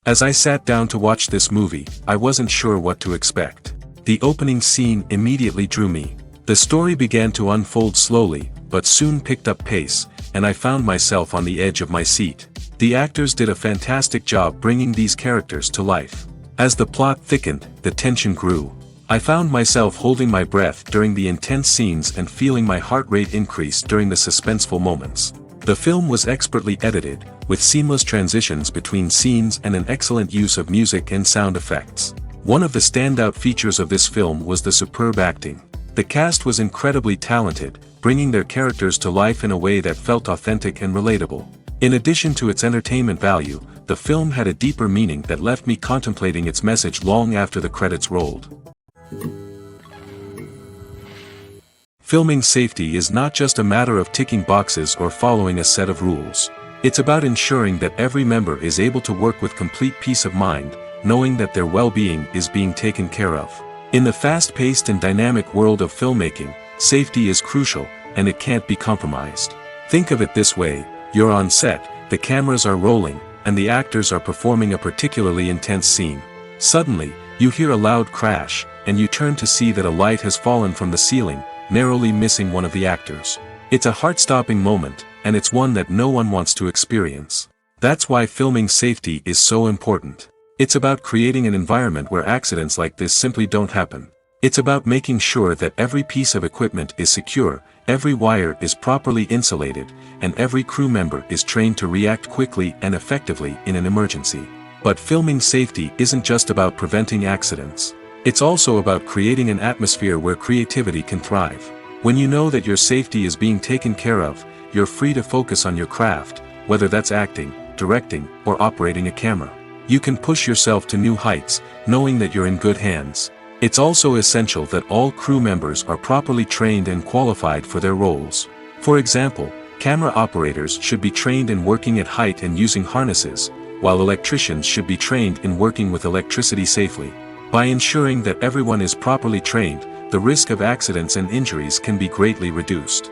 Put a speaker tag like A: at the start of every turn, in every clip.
A: As I sat down to watch this movie, I wasn't sure what to expect. The opening scene immediately drew me. The story began to unfold slowly, but soon picked up pace, and I found myself on the edge of my seat. The actors did a fantastic job bringing these characters to life. As the plot thickened, the tension grew. I found myself holding my breath during the intense scenes and feeling my heart rate increase during the suspenseful moments. The film was expertly edited, with seamless transitions between scenes and an excellent use of music and sound effects. One of the standout features of this film was the superb acting. The cast was incredibly talented, bringing their characters to life in a way that felt authentic and relatable. In addition to its entertainment value, the film had a deeper meaning that left me contemplating its message long after the credits rolled. Filming safety is not just a matter of ticking boxes or following a set of rules. It's about ensuring that every member is able to work with complete peace of mind, knowing that their well-being is being taken care of. In the fast-paced and dynamic world of filmmaking, safety is crucial, and it can't be compromised. Think of it this way: you're on set, the cameras are rolling, and the actors are performing a particularly intense scene. Suddenly, you hear a loud crash, and you turn to see that a light has fallen from the ceiling, narrowly missing one of the actors. It's a heart-stopping moment, and it's one that no one wants to experience. That's why filming safety is so important. It's about creating an environment where accidents like this simply don't happen. It's about making sure that every piece of equipment is secure, every wire is properly insulated, and every crew member is trained to react quickly and effectively in an emergency. But filming safety isn't just about preventing accidents. It's also about creating an atmosphere where creativity can thrive. When you know that your safety is being taken care of, you're free to focus on your craft, whether that's acting, directing, or operating a camera. You can push yourself to new heights, knowing that you're in good hands. It's also essential that all crew members are properly trained and qualified for their roles. For example, camera operators should be trained in working at height and using harnesses, while electricians should be trained in working with electricity safely. By ensuring that everyone is properly trained, the risk of accidents and injuries can be greatly reduced.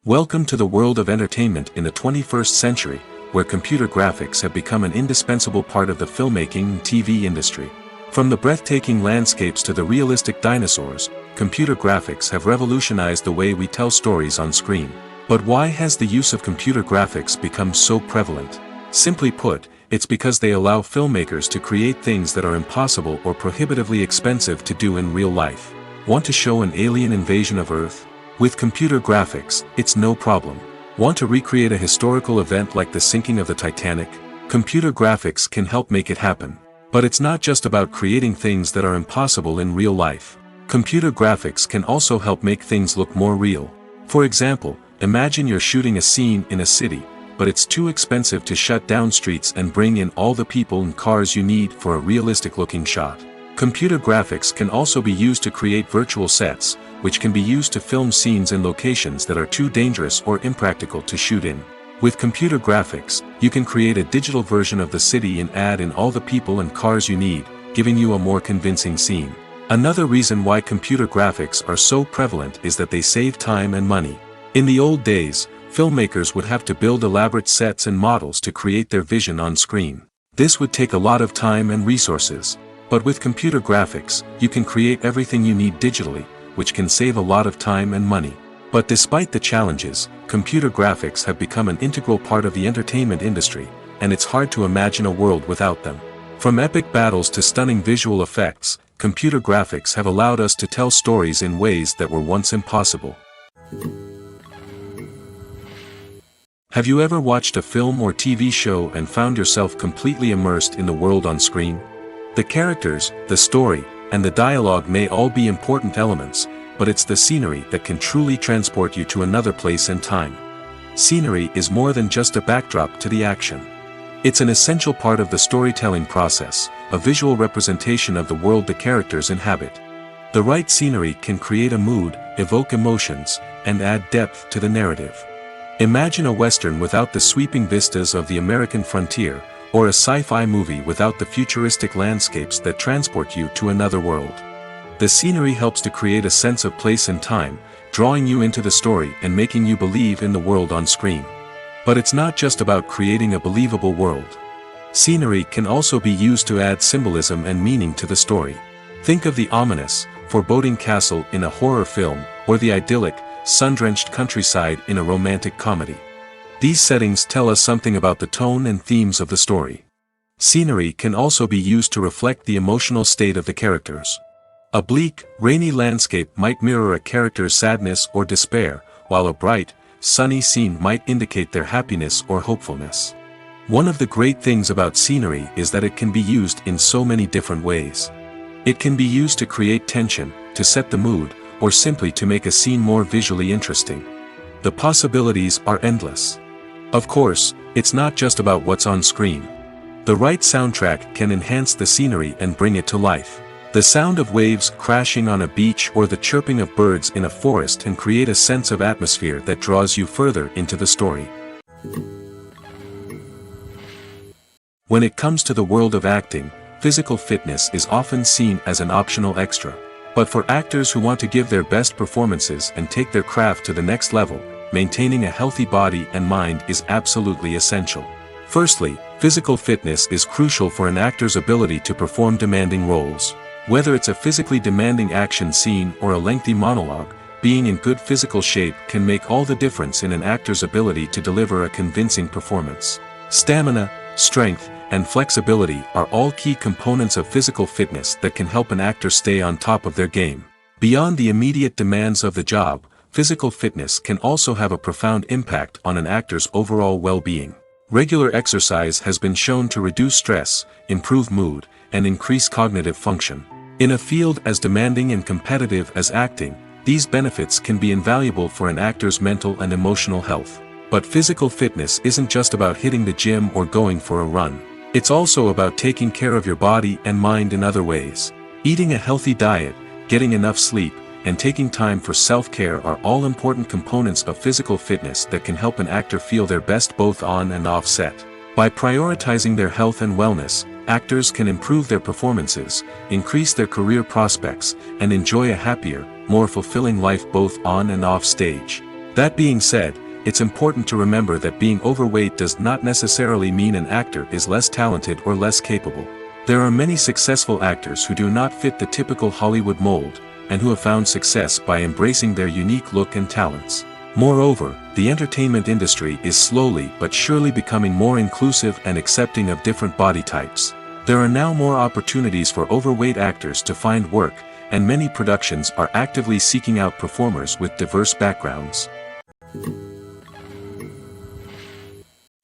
A: Welcome to the world of entertainment in the 21st century, where computer graphics have become an indispensable part of the filmmaking and TV industry. From the breathtaking landscapes to the realistic dinosaurs, computer graphics have revolutionized the way we tell stories on screen. But why has the use of computer graphics become so prevalent? Simply put, it's because they allow filmmakers to create things that are impossible or prohibitively expensive to do in real life. Want to show an alien invasion of Earth? With computer graphics, it's no problem. Want to recreate a historical event like the sinking of the Titanic? Computer graphics can help make it happen. But it's not just about creating things that are impossible in real life. Computer graphics can also help make things look more real. For example, imagine you're shooting a scene in a city, but it's too expensive to shut down streets and bring in all the people and cars you need for a realistic-looking shot. Computer graphics can also be used to create virtual sets, which can be used to film scenes in locations that are too dangerous or impractical to shoot in. With computer graphics, you can create a digital version of the city and add in all the people and cars you need, giving you a more convincing scene. Another reason why computer graphics are so prevalent is that they save time and money. In the old days, filmmakers would have to build elaborate sets and models to create their vision on screen. This would take a lot of time and resources. But with computer graphics, you can create everything you need digitally, which can save a lot of time and money. But despite the challenges, computer graphics have become an integral part of the entertainment industry, and it's hard to imagine a world without them. From epic battles to stunning visual effects, computer graphics have allowed us to tell stories in ways that were once impossible. Have you ever watched a film or TV show and found yourself completely immersed in the world on screen? The characters, the story, and the dialogue may all be important elements, but it's the scenery that can truly transport you to another place and time. Scenery is more than just a backdrop to the action. It's an essential part of the storytelling process, a visual representation of the world the characters inhabit. The right scenery can create a mood, evoke emotions, and add depth to the narrative. Imagine a Western without the sweeping vistas of the American frontier, or a sci-fi movie without the futuristic landscapes that transport you to another world. The scenery helps to create a sense of place and time, drawing you into the story and making you believe in the world on screen. But it's not just about creating a believable world. Scenery can also be used to add symbolism and meaning to the story. Think of the ominous, foreboding castle in a horror film, or the idyllic, sun-drenched countryside in a romantic comedy. These settings tell us something about the tone and themes of the story. Scenery can also be used to reflect the emotional state of the characters. A bleak, rainy landscape might mirror a character's sadness or despair, while a bright, sunny scene might indicate their happiness or hopefulness. One of the great things about scenery is that it can be used in so many different ways. It can be used to create tension, to set the mood, or simply to make a scene more visually interesting. The possibilities are endless. Of course, it's not just about what's on screen. The right soundtrack can enhance the scenery and bring it to life. The sound of waves crashing on a beach or the chirping of birds in a forest can create a sense of atmosphere that draws you further into the story. When it comes to the world of acting, physical fitness is often seen as an optional extra. But for actors who want to give their best performances and take their craft to the next level, maintaining a healthy body and mind is absolutely essential. Firstly, physical fitness is crucial for an actor's ability to perform demanding roles. Whether it's a physically demanding action scene or a lengthy monologue, being in good physical shape can make all the difference in an actor's ability to deliver a convincing performance. Stamina, strength, and flexibility are all key components of physical fitness that can help an actor stay on top of their game. Beyond the immediate demands of the job, physical fitness can also have a profound impact on an actor's overall well-being. Regular exercise has been shown to reduce stress, improve mood, and increase cognitive function. In a field as demanding and competitive as acting, these benefits can be invaluable for an actor's mental and emotional health. But physical fitness isn't just about hitting the gym or going for a run. It's also about taking care of your body and mind in other ways. Eating a healthy diet, getting enough sleep, and taking time for self-care are all important components of physical fitness that can help an actor feel their best both on and off set. By prioritizing their health and wellness, actors can improve their performances, increase their career prospects, and enjoy a happier, more fulfilling life both on and off stage. That being said, it's important to remember that being overweight does not necessarily mean an actor is less talented or less capable. There are many successful actors who do not fit the typical Hollywood mold, and who have found success by embracing their unique look and talents. Moreover, the entertainment industry is slowly but surely becoming more inclusive and accepting of different body types. There are now more opportunities for overweight actors to find work, and many productions are actively seeking out performers with diverse backgrounds.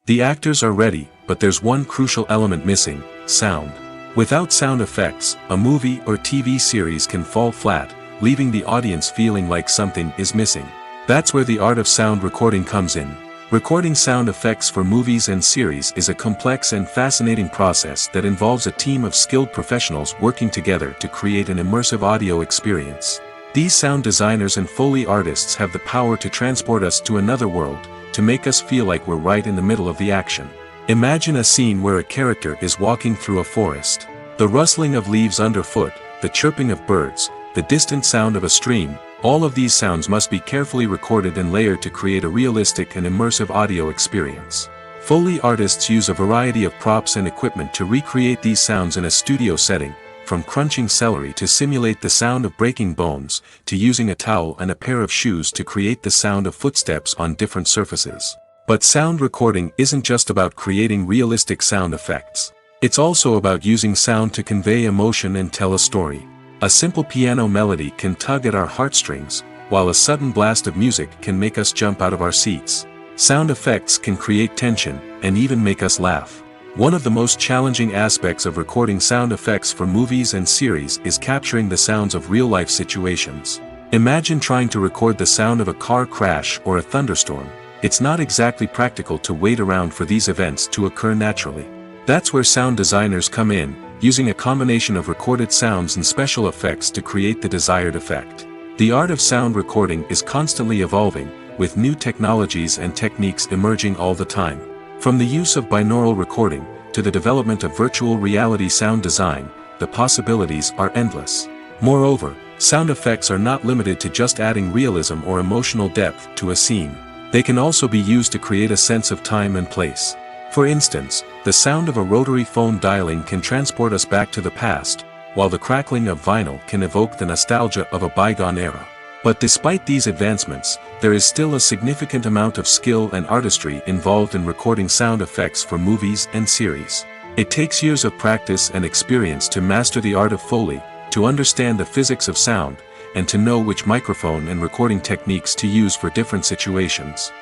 A: The actors are ready, but there's one crucial element missing: sound. Without sound effects, a movie or TV series can fall flat, leaving the audience feeling like something is missing. That's where the art of sound recording comes in. Recording sound effects for movies and series is a complex and fascinating process that involves a team of skilled professionals working together to create an immersive audio experience. These sound designers and Foley artists have the power to transport us to another world, to make us feel like we're right in the middle of the action. Imagine a scene where a character is walking through a forest. The rustling of leaves underfoot, the chirping of birds, the distant sound of a stream, all of these sounds must be carefully recorded and layered to create a realistic and immersive audio experience. Foley artists use a variety of props and equipment to recreate these sounds in a studio setting, from crunching celery to simulate the sound of breaking bones, to using a towel and a pair of shoes to create the sound of footsteps on different surfaces. But sound recording isn't just about creating realistic sound effects. It's also about using sound to convey emotion and tell a story. A simple piano melody can tug at our heartstrings, while a sudden blast of music can make us jump out of our seats. Sound effects can create tension, and even make us laugh. One of the most challenging aspects of recording sound effects for movies and series is capturing the sounds of real-life situations. Imagine trying to record the sound of a car crash or a thunderstorm. It's not exactly practical to wait around for these events to occur naturally. That's where sound designers come in, using a combination of recorded sounds and special effects to create the desired effect. The art of sound recording is constantly evolving, with new technologies and techniques emerging all the time. From the use of binaural recording, to the development of virtual reality sound design, the possibilities are endless. Moreover, sound effects are not limited to just adding realism or emotional depth to a scene. They can also be used to create a sense of time and place. For instance, the sound of a rotary phone dialing can transport us back to the past, while the crackling of vinyl can evoke the nostalgia of a bygone era. But despite these advancements, there is still a significant amount of skill and artistry involved in recording sound effects for movies and series. It takes years of practice and experience to master the art of Foley, to understand the physics of sound, and to know which microphone and recording techniques to use for different situations.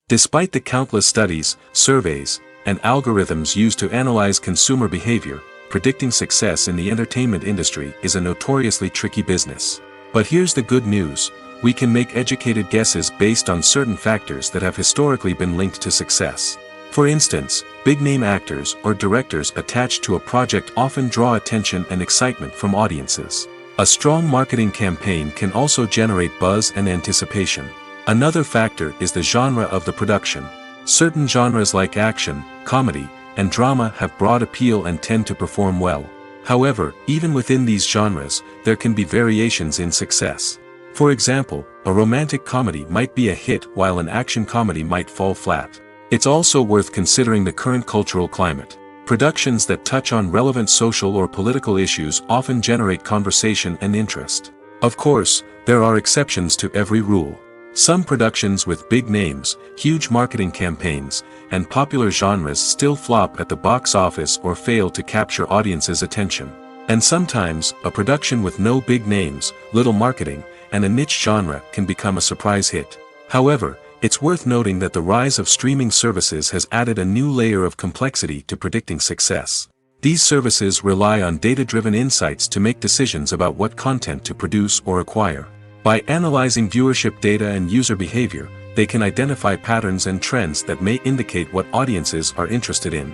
A: Despite the countless studies, surveys, and algorithms used to analyze consumer behavior, predicting success in the entertainment industry is a notoriously tricky business. But here's the good news: we can make educated guesses based on certain factors that have historically been linked to success. For instance, big-name actors or directors attached to a project often draw attention and excitement from audiences. A strong marketing campaign can also generate buzz and anticipation. Another factor is the genre of the production. Certain genres like action, comedy, and drama have broad appeal and tend to perform well. However, even within these genres, there can be variations in success. For example, a romantic comedy might be a hit while an action comedy might fall flat. It's also worth considering the current cultural climate. Productions that touch on relevant social or political issues often generate conversation and interest. Of course, there are exceptions to every rule. Some productions with big names, huge marketing campaigns, and popular genres still flop at the box office or fail to capture audiences' attention. And sometimes, a production with no big names, little marketing, and a niche genre can become a surprise hit. However, it's worth noting that the rise of streaming services has added a new layer of complexity to predicting success. These services rely on data-driven insights to make decisions about what content to produce or acquire. By analyzing viewership data and user behavior, they can identify patterns and trends that may indicate what audiences are interested in.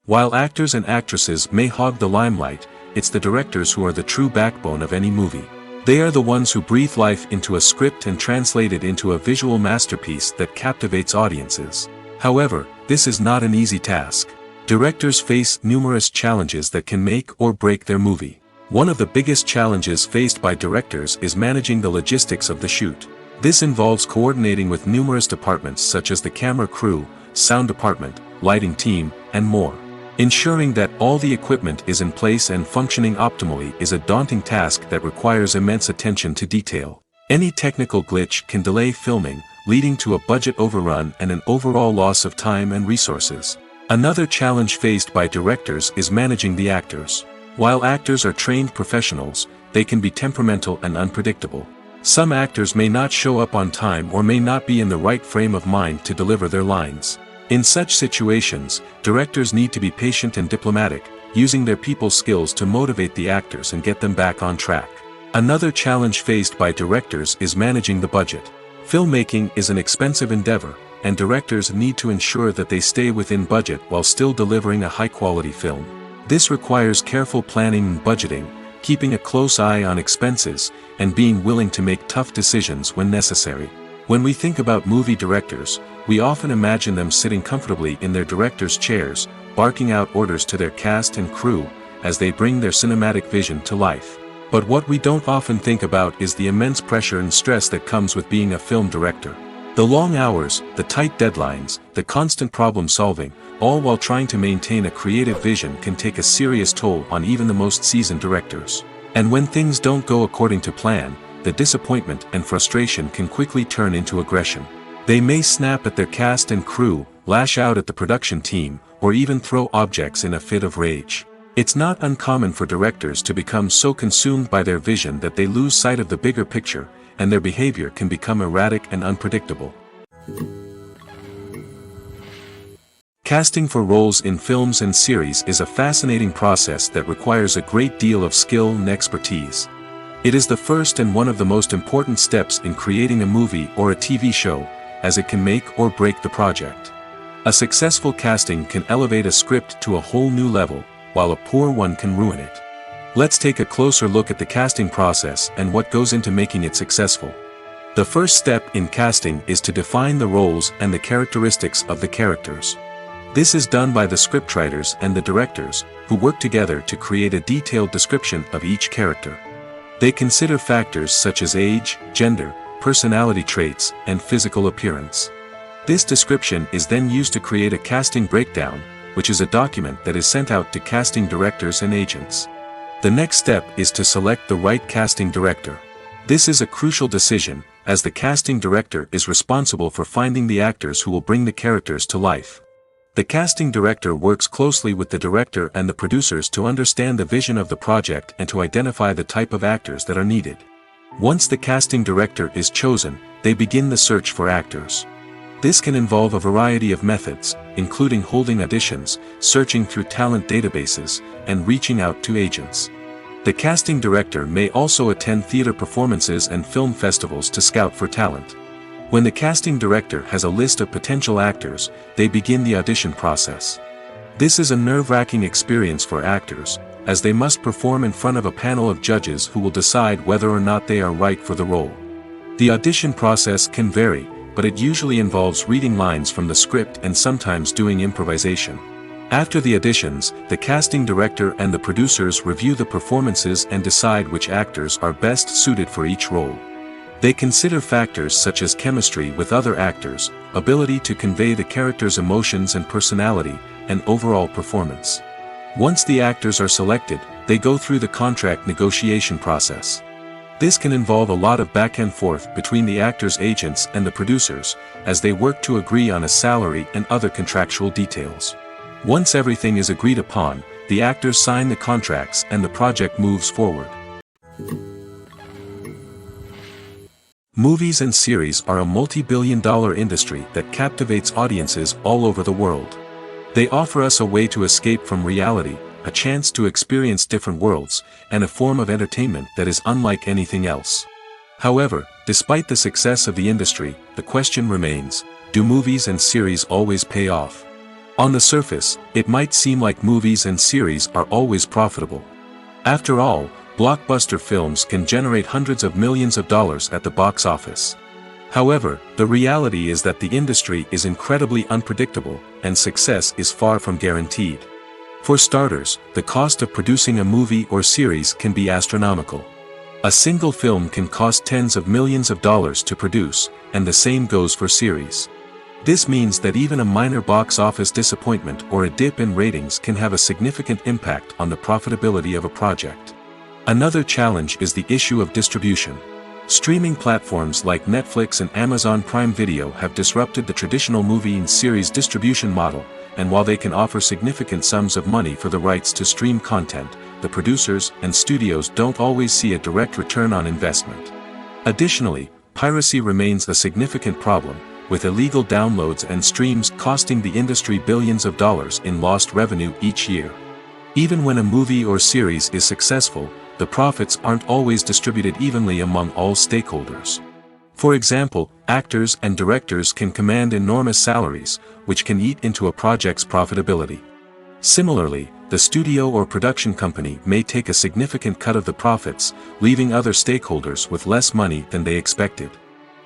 A: While actors and actresses may hog the limelight, it's the directors who are the true backbone of any movie. They are the ones who breathe life into a script and translate it into a visual masterpiece that captivates audiences. However, this is not an easy task. Directors face numerous challenges that can make or break their movie. One of the biggest challenges faced by directors is managing the logistics of the shoot. This involves coordinating with numerous departments such as the camera crew, sound department, lighting team, and more. Ensuring that all the equipment is in place and functioning optimally is a daunting task that requires immense attention to detail. Any technical glitch can delay filming, leading to a budget overrun and an overall loss of time and resources. Another challenge faced by directors is managing the actors. While actors are trained professionals, they can be temperamental and unpredictable. Some actors may not show up on time or may not be in the right frame of mind to deliver their lines. In such situations, directors need to be patient and diplomatic, using their people skills to motivate the actors and get them back on track. Another challenge faced by directors is managing the budget. Filmmaking is an expensive endeavor, and directors need to ensure that they stay within budget while still delivering a high-quality film. This requires careful planning and budgeting, keeping a close eye on expenses, and being willing to make tough decisions when necessary. When we think about movie directors, we often imagine them sitting comfortably in their director's chairs, barking out orders to their cast and crew, as they bring their cinematic vision to life. But what we don't often think about is the immense pressure and stress that comes with being a film director. The long hours, the tight deadlines, the constant problem solving, all while trying to maintain a creative vision can take a serious toll on even the most seasoned directors. And when things don't go according to plan, the disappointment and frustration can quickly turn into aggression. They may snap at their cast and crew, lash out at the production team, or even throw objects in a fit of rage. It's not uncommon for directors to become so consumed by their vision that they lose sight of the bigger picture, and their behavior can become erratic and unpredictable. Casting for roles in films and series is a fascinating process that requires a great deal of skill and expertise. It is the first and one of the most important steps in creating a movie or a TV show, as it can make or break the project. A successful casting can elevate a script to a whole new level, while a poor one can ruin it. Let's take a closer look at the casting process and what goes into making it successful. The first step in casting is to define the roles and the characteristics of the characters. This is done by the scriptwriters and the directors, who work together to create a detailed description of each character. They consider factors such as age, gender, personality traits, and physical appearance. This description is then used to create a casting breakdown, which is a document that is sent out to casting directors and agents. The next step is to select the right casting director. This is a crucial decision, as the casting director is responsible for finding the actors who will bring the characters to life. The casting director works closely with the director and the producers to understand the vision of the project and to identify the type of actors that are needed. Once the casting director is chosen, they begin the search for actors. This can involve a variety of methods, including holding auditions, searching through talent databases, and reaching out to agents. The casting director may also attend theater performances and film festivals to scout for talent. When the casting director has a list of potential actors, they begin the audition process. This is a nerve-wracking experience for actors, as they must perform in front of a panel of judges who will decide whether or not they are right for the role. The audition process can vary, but it usually involves reading lines from the script and sometimes doing improvisation. After the auditions, the casting director and the producers review the performances and decide which actors are best suited for each role. They consider factors such as chemistry with other actors, ability to convey the character's emotions and personality, and overall performance. Once the actors are selected, they go through the contract negotiation process. This can involve a lot of back and forth between the actors' agents and the producers, as they work to agree on a salary and other contractual details. Once everything is agreed upon, the actors sign the contracts and the project moves forward. Movies and series are a multi-billion-dollar industry that captivates audiences all over the world. They offer us a way to escape from reality, a chance to experience different worlds, and a form of entertainment that is unlike anything else. However, despite the success of the industry, the question remains, do movies and series always pay off? On the surface, it might seem like movies and series are always profitable. After all, blockbuster films can generate hundreds of millions of dollars at the box office. However, the reality is that the industry is incredibly unpredictable, and success is far from guaranteed. For starters, the cost of producing a movie or series can be astronomical. A single film can cost tens of millions of dollars to produce, and the same goes for series. This means that even a minor box office disappointment or a dip in ratings can have a significant impact on the profitability of a project. Another challenge is the issue of distribution. Streaming platforms like Netflix and Amazon Prime Video have disrupted the traditional movie and series distribution model, and while they can offer significant sums of money for the rights to stream content, the producers and studios don't always see a direct return on investment. Additionally, piracy remains a significant problem, with illegal downloads and streams costing the industry billions of dollars in lost revenue each year. Even when a movie or series is successful, the profits aren't always distributed evenly among all stakeholders. For example, actors and directors can command enormous salaries, which can eat into a project's profitability. Similarly, the studio or production company may take a significant cut of the profits, leaving other stakeholders with less money than they expected.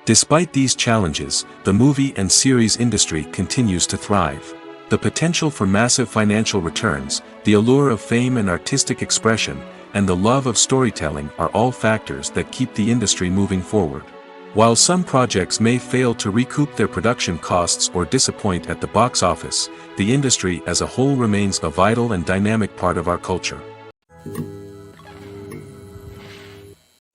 A: Despite these challenges, the movie and series industry continues to thrive. The potential for massive financial returns, the allure of fame and artistic expression, and the love of storytelling are all factors that keep the industry moving forward. While some projects may fail to recoup their production costs or disappoint at the box office, the industry as a whole remains a vital and dynamic part of our culture.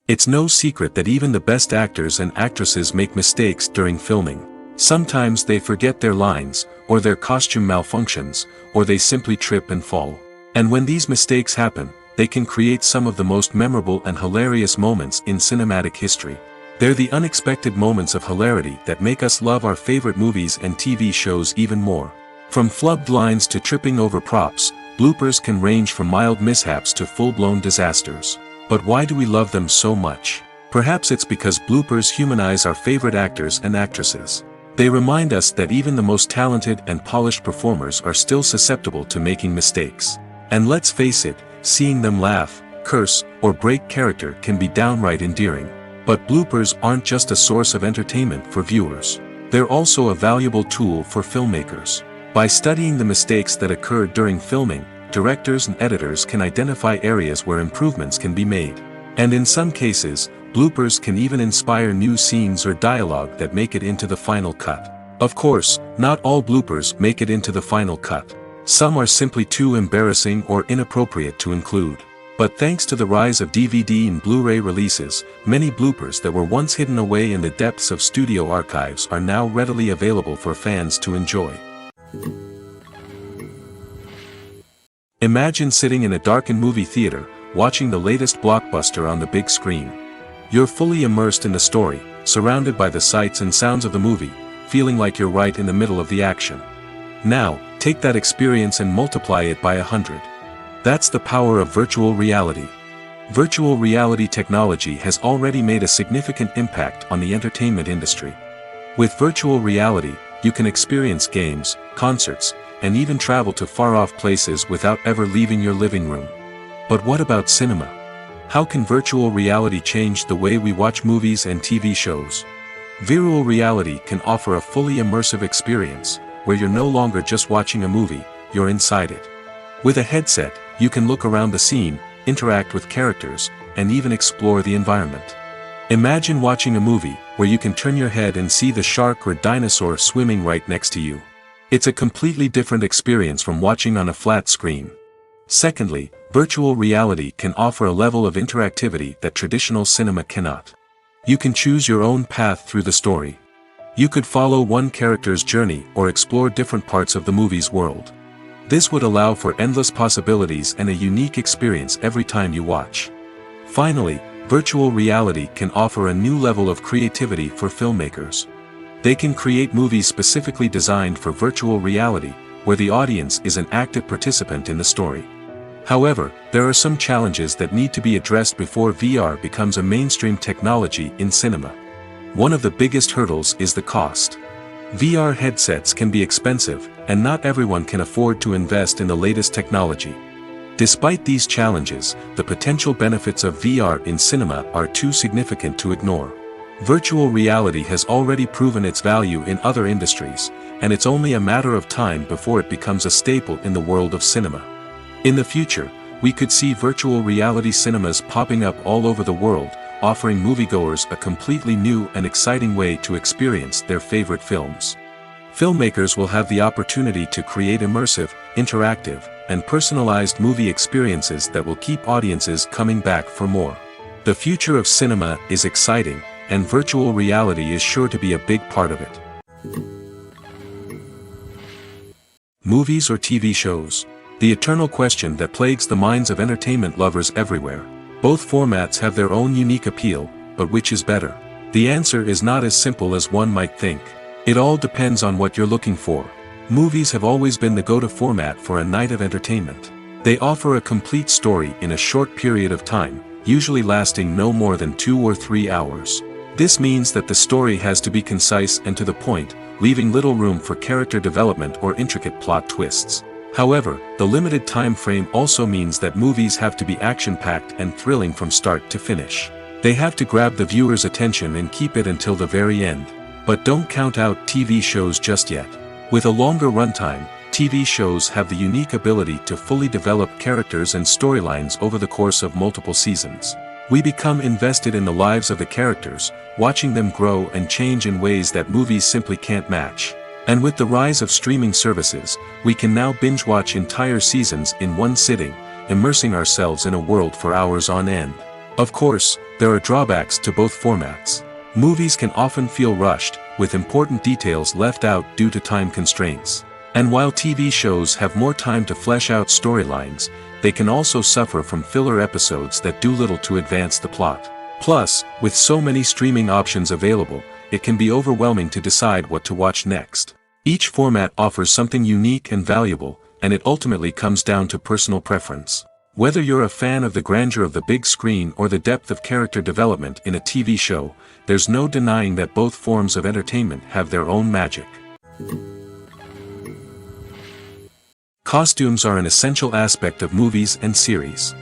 A: It's no secret that even the best actors and actresses make mistakes during filming. Sometimes they forget their lines, or their costume malfunctions, or they simply trip and fall. And when these mistakes happen, they can create some of the most memorable and hilarious moments in cinematic history. They're the unexpected moments of hilarity that make us love our favorite movies and TV shows even more. From flubbed lines to tripping over props, bloopers can range from mild mishaps to full-blown disasters. But why do we love them so much? Perhaps it's because bloopers humanize our favorite actors and actresses. They remind us that even the most talented and polished performers are still susceptible to making mistakes. And let's face it, seeing them laugh, curse, or break character can be downright endearing. But bloopers aren't just a source of entertainment for viewers. They're also a valuable tool for filmmakers. By studying the mistakes that occurred during filming, directors and editors can identify areas where improvements can be made. And in some cases, bloopers can even inspire new scenes or dialogue that make it into the final cut. Of course, not all bloopers make it into the final cut. Some are simply too embarrassing or inappropriate to include. But thanks to the rise of DVD and Blu-ray releases, many bloopers that were once hidden away in the depths of studio archives are now readily available for fans to enjoy. Imagine sitting in a darkened movie theater, watching the latest blockbuster on the big screen. You're fully immersed in the story, surrounded by the sights and sounds of the movie, feeling like you're right in the middle of the action. Now, take that experience and multiply it by 100. That's the power of virtual reality. Virtual reality technology has already made a significant impact on the entertainment industry. With virtual reality, you can experience games, concerts, and even travel to far-off places without ever leaving your living room. But what about cinema? How can virtual reality change the way we watch movies and TV shows? Virtual reality can offer a fully immersive experience, where you're no longer just watching a movie, you're inside it. With a headset, you can look around the scene, interact with characters, and even explore the environment. Imagine watching a movie, where you can turn your head and see the shark or dinosaur swimming right next to you. It's a completely different experience from watching on a flat screen. Secondly, virtual reality can offer a level of interactivity that traditional cinema cannot. You can choose your own path through the story. You could follow one character's journey or explore different parts of the movie's world. This would allow for endless possibilities and a unique experience every time you watch. Finally, virtual reality can offer a new level of creativity for filmmakers. They can create movies specifically designed for virtual reality, where the audience is an active participant in the story. However, there are some challenges that need to be addressed before VR becomes a mainstream technology in cinema. One of the biggest hurdles is the cost. VR headsets can be expensive, and not everyone can afford to invest in the latest technology. Despite these challenges, the potential benefits of VR in cinema are too significant to ignore. Virtual reality has already proven its value in other industries, and it's only a matter of time before it becomes a staple in the world of cinema. In the future, we could see virtual reality cinemas popping up all over the world, offering moviegoers a completely new and exciting way to experience their favorite films. Filmmakers will have the opportunity to create immersive, interactive, and personalized movie experiences that will keep audiences coming back for more. The future of cinema is exciting, and virtual reality is sure to be a big part of it. Movies or TV shows? The eternal question that plagues the minds of entertainment lovers everywhere. Both formats have their own unique appeal, but which is better? The answer is not as simple as one might think. It all depends on what you're looking for. Movies have always been the go-to format for a night of entertainment. They offer a complete story in a short period of time, usually lasting no more than 2 or 3 hours. This means that the story has to be concise and to the point, leaving little room for character development or intricate plot twists. However, the limited time frame also means that movies have to be action-packed and thrilling from start to finish. They have to grab the viewer's attention and keep it until the very end. But don't count out TV shows just yet. With a longer runtime, TV shows have the unique ability to fully develop characters and storylines over the course of multiple seasons. We become invested in the lives of the characters, watching them grow and change in ways that movies simply can't match. And with the rise of streaming services, we can now binge-watch entire seasons in one sitting, immersing ourselves in a world for hours on end. Of course, there are drawbacks to both formats. Movies can often feel rushed, with important details left out due to time constraints. And while TV shows have more time to flesh out storylines, they can also suffer from filler episodes that do little to advance the plot. Plus, with so many streaming options available, it can be overwhelming to decide what to watch next. Each format offers something unique and valuable, and it ultimately comes down to personal preference. Whether you're a fan of the grandeur of the big screen or the depth of character development in a TV show, there's no denying that both forms of entertainment have their own magic. Costumes are an essential aspect of movies and series.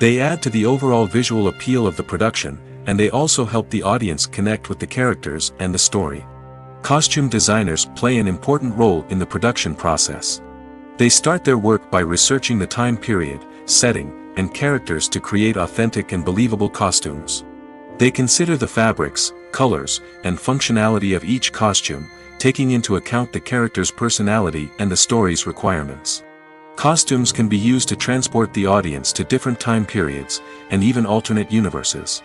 A: They add to the overall visual appeal of the production, and they also help the audience connect with the characters and the story. Costume designers play an important role in the production process. They start their work by researching the time period, setting, and characters to create authentic and believable costumes. They consider the fabrics, colors, and functionality of each costume, taking into account the character's personality and the story's requirements. Costumes can be used to transport the audience to different time periods, and even alternate universes.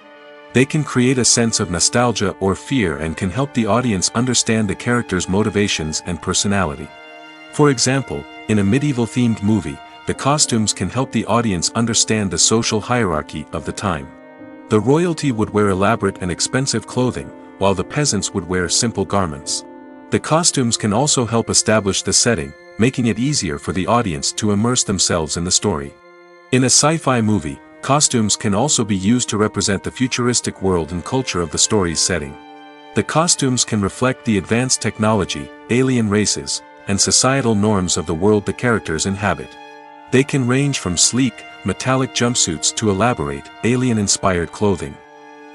A: They can create a sense of nostalgia or fear and can help the audience understand the character's motivations and personality. For example, in a medieval-themed movie, the costumes can help the audience understand the social hierarchy of the time. The royalty would wear elaborate and expensive clothing, while the peasants would wear simple garments. The costumes can also help establish the setting, making it easier for the audience to immerse themselves in the story. In a sci-fi movie, costumes can also be used to represent the futuristic world and culture of the story's setting. The costumes can reflect the advanced technology, alien races, and societal norms of the world the characters inhabit. They can range from sleek, metallic jumpsuits to elaborate, alien-inspired clothing.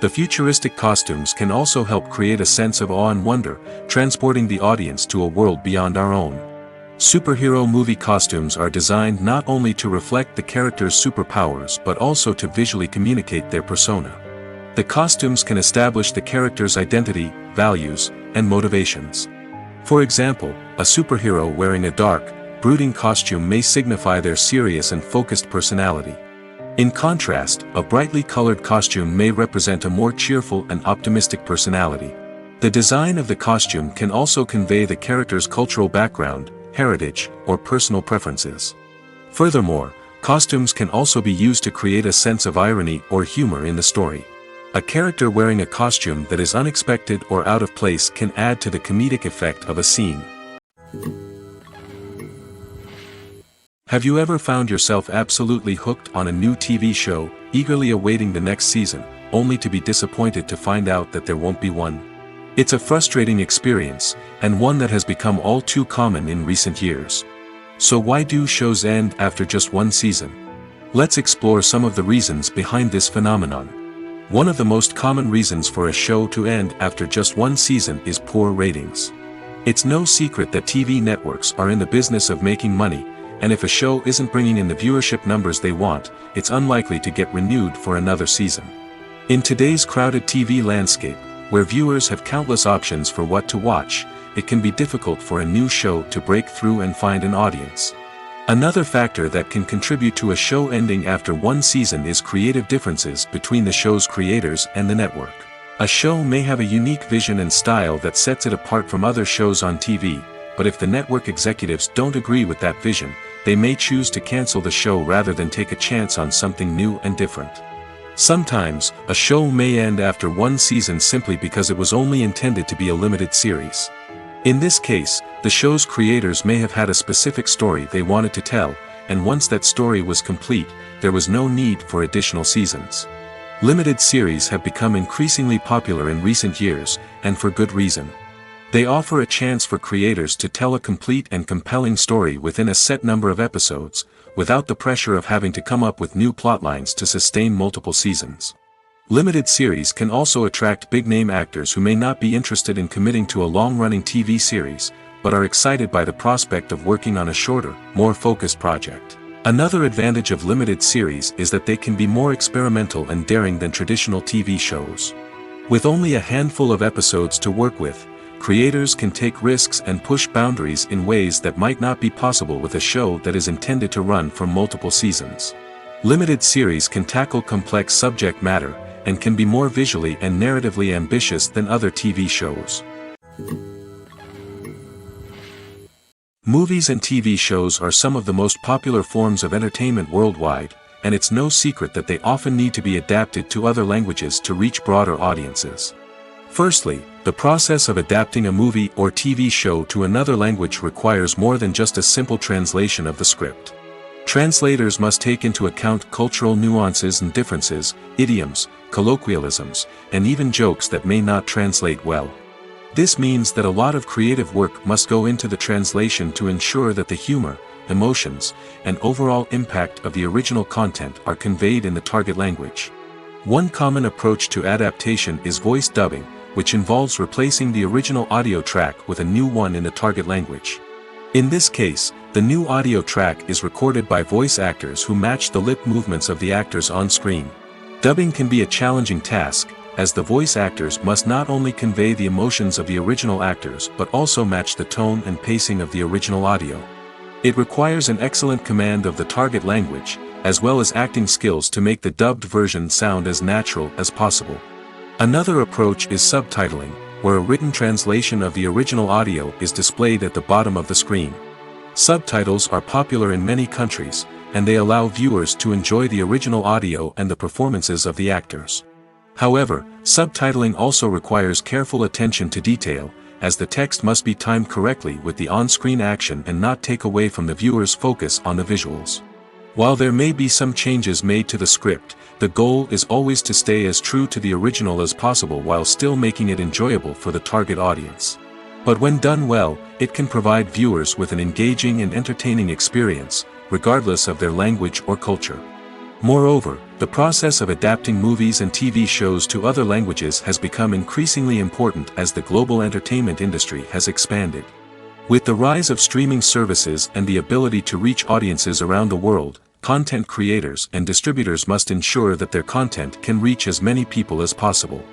A: The futuristic costumes can also help create a sense of awe and wonder, transporting the audience to a world beyond our own. Superhero movie costumes are designed not only to reflect the character's superpowers but also to visually communicate their persona. The costumes can establish the character's identity, values, and motivations. For example, a superhero wearing a dark, brooding costume may signify their serious and focused personality. In contrast, a brightly colored costume may represent a more cheerful and optimistic personality. The design of the costume can also convey the character's cultural background, heritage, or personal preferences. Furthermore, costumes can also be used to create a sense of irony or humor in the story. A character wearing a costume that is unexpected or out of place can add to the comedic effect of a scene. Have you ever found yourself absolutely hooked on a new TV show, eagerly awaiting the next season, only to be disappointed to find out that there won't be one? It's a frustrating experience, and one that has become all too common in recent years. So why do shows end after just one season? Let's explore some of the reasons behind this phenomenon. One of the most common reasons for a show to end after just one season is poor ratings. It's no secret that TV networks are in the business of making money, and if a show isn't bringing in the viewership numbers they want, it's unlikely to get renewed for another season. In today's crowded TV landscape, where viewers have countless options for what to watch, it can be difficult for a new show to break through and find an audience. Another factor that can contribute to a show ending after one season is creative differences between the show's creators and the network. A show may have a unique vision and style that sets it apart from other shows on TV, but if the network executives don't agree with that vision, they may choose to cancel the show rather than take a chance on something new and different. Sometimes, a show may end after one season simply because it was only intended to be a limited series. In this case, the show's creators may have had a specific story they wanted to tell, and once that story was complete, there was no need for additional seasons. Limited series have become increasingly popular in recent years, and for good reason. They offer a chance for creators to tell a complete and compelling story within a set number of episodes, without the pressure of having to come up with new plotlines to sustain multiple seasons. Limited series can also attract big-name actors who may not be interested in committing to a long-running TV series, but are excited by the prospect of working on a shorter, more focused project. Another advantage of limited series is that they can be more experimental and daring than traditional TV shows. With only a handful of episodes to work with, creators can take risks and push boundaries in ways that might not be possible with a show that is intended to run for multiple seasons. Limited series can tackle complex subject matter, and can be more visually and narratively ambitious than other TV shows. Movies and TV shows are some of the most popular forms of entertainment worldwide, and it's no secret that they often need to be adapted to other languages to reach broader audiences. Firstly, the process of adapting a movie or TV show to another language requires more than just a simple translation of the script. Translators must take into account cultural nuances and differences, idioms, colloquialisms, and even jokes that may not translate well. This means that a lot of creative work must go into the translation to ensure that the humor, emotions, and overall impact of the original content are conveyed in the target language. One common approach to adaptation is voice dubbing, which involves replacing the original audio track with a new one in the target language. In this case, The new audio track is recorded by voice actors who match the lip movements of the actors on screen. Dubbing can be a challenging task, as the voice actors must not only convey the emotions of the original actors but also match the tone and pacing of the original audio. It requires an excellent command of the target language, as well as acting skills to make the dubbed version sound as natural as possible. Another approach is subtitling, where a written translation of the original audio is displayed at the bottom of the screen. Subtitles are popular in many countries, and they allow viewers to enjoy the original audio and the performances of the actors. However, subtitling also requires careful attention to detail, as the text must be timed correctly with the on-screen action and not take away from the viewer's focus on the visuals. While there may be some changes made to the script, the goal is always to stay as true to the original as possible while still making it enjoyable for the target audience. But when done well, it can provide viewers with an engaging and entertaining experience, regardless of their language or culture. Moreover, the process of adapting movies and TV shows to other languages has become increasingly important as the global entertainment industry has expanded. With the rise of streaming services and the ability to reach audiences around the world, content creators and distributors must ensure that their content can reach as many people as possible.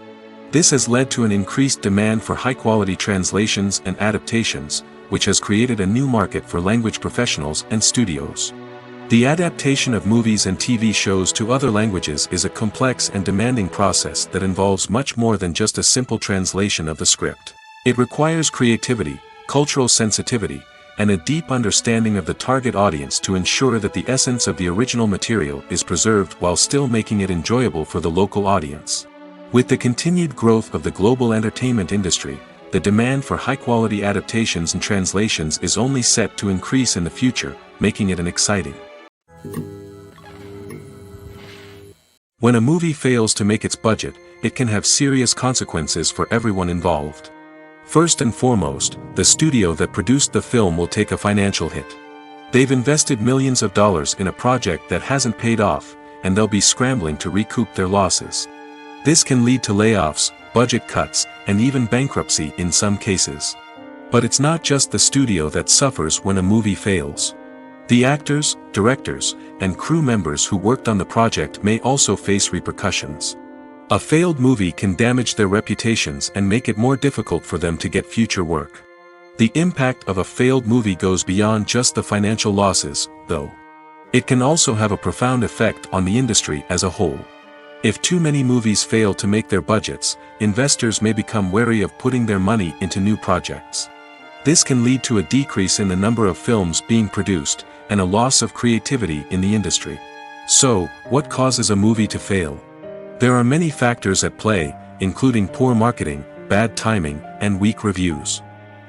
A: This has led to an increased demand for high-quality translations and adaptations, which has created a new market for language professionals and studios. The adaptation of movies and TV shows to other languages is a complex and demanding process that involves much more than just a simple translation of the script. It requires creativity, cultural sensitivity, and a deep understanding of the target audience to ensure that the essence of the original material is preserved while still making it enjoyable for the local audience. With the continued growth of the global entertainment industry, the demand for high-quality adaptations and translations is only set to increase in the future, making it exciting. When a movie fails to make its budget, it can have serious consequences for everyone involved. First and foremost, the studio that produced the film will take a financial hit. They've invested millions of dollars in a project that hasn't paid off, and they'll be scrambling to recoup their losses. This can lead to layoffs, budget cuts, and even bankruptcy in some cases. But it's not just the studio that suffers when a movie fails. The actors, directors, and crew members who worked on the project may also face repercussions. A failed movie can damage their reputations and make it more difficult for them to get future work. The impact of a failed movie goes beyond just the financial losses, though. It can also have a profound effect on the industry as a whole. If too many movies fail to make their budgets, investors may become wary of putting their money into new projects. This can lead to a decrease in the number of films being produced, and a loss of creativity in the industry. So, what causes a movie to fail? There are many factors at play, including poor marketing, bad timing, and weak reviews.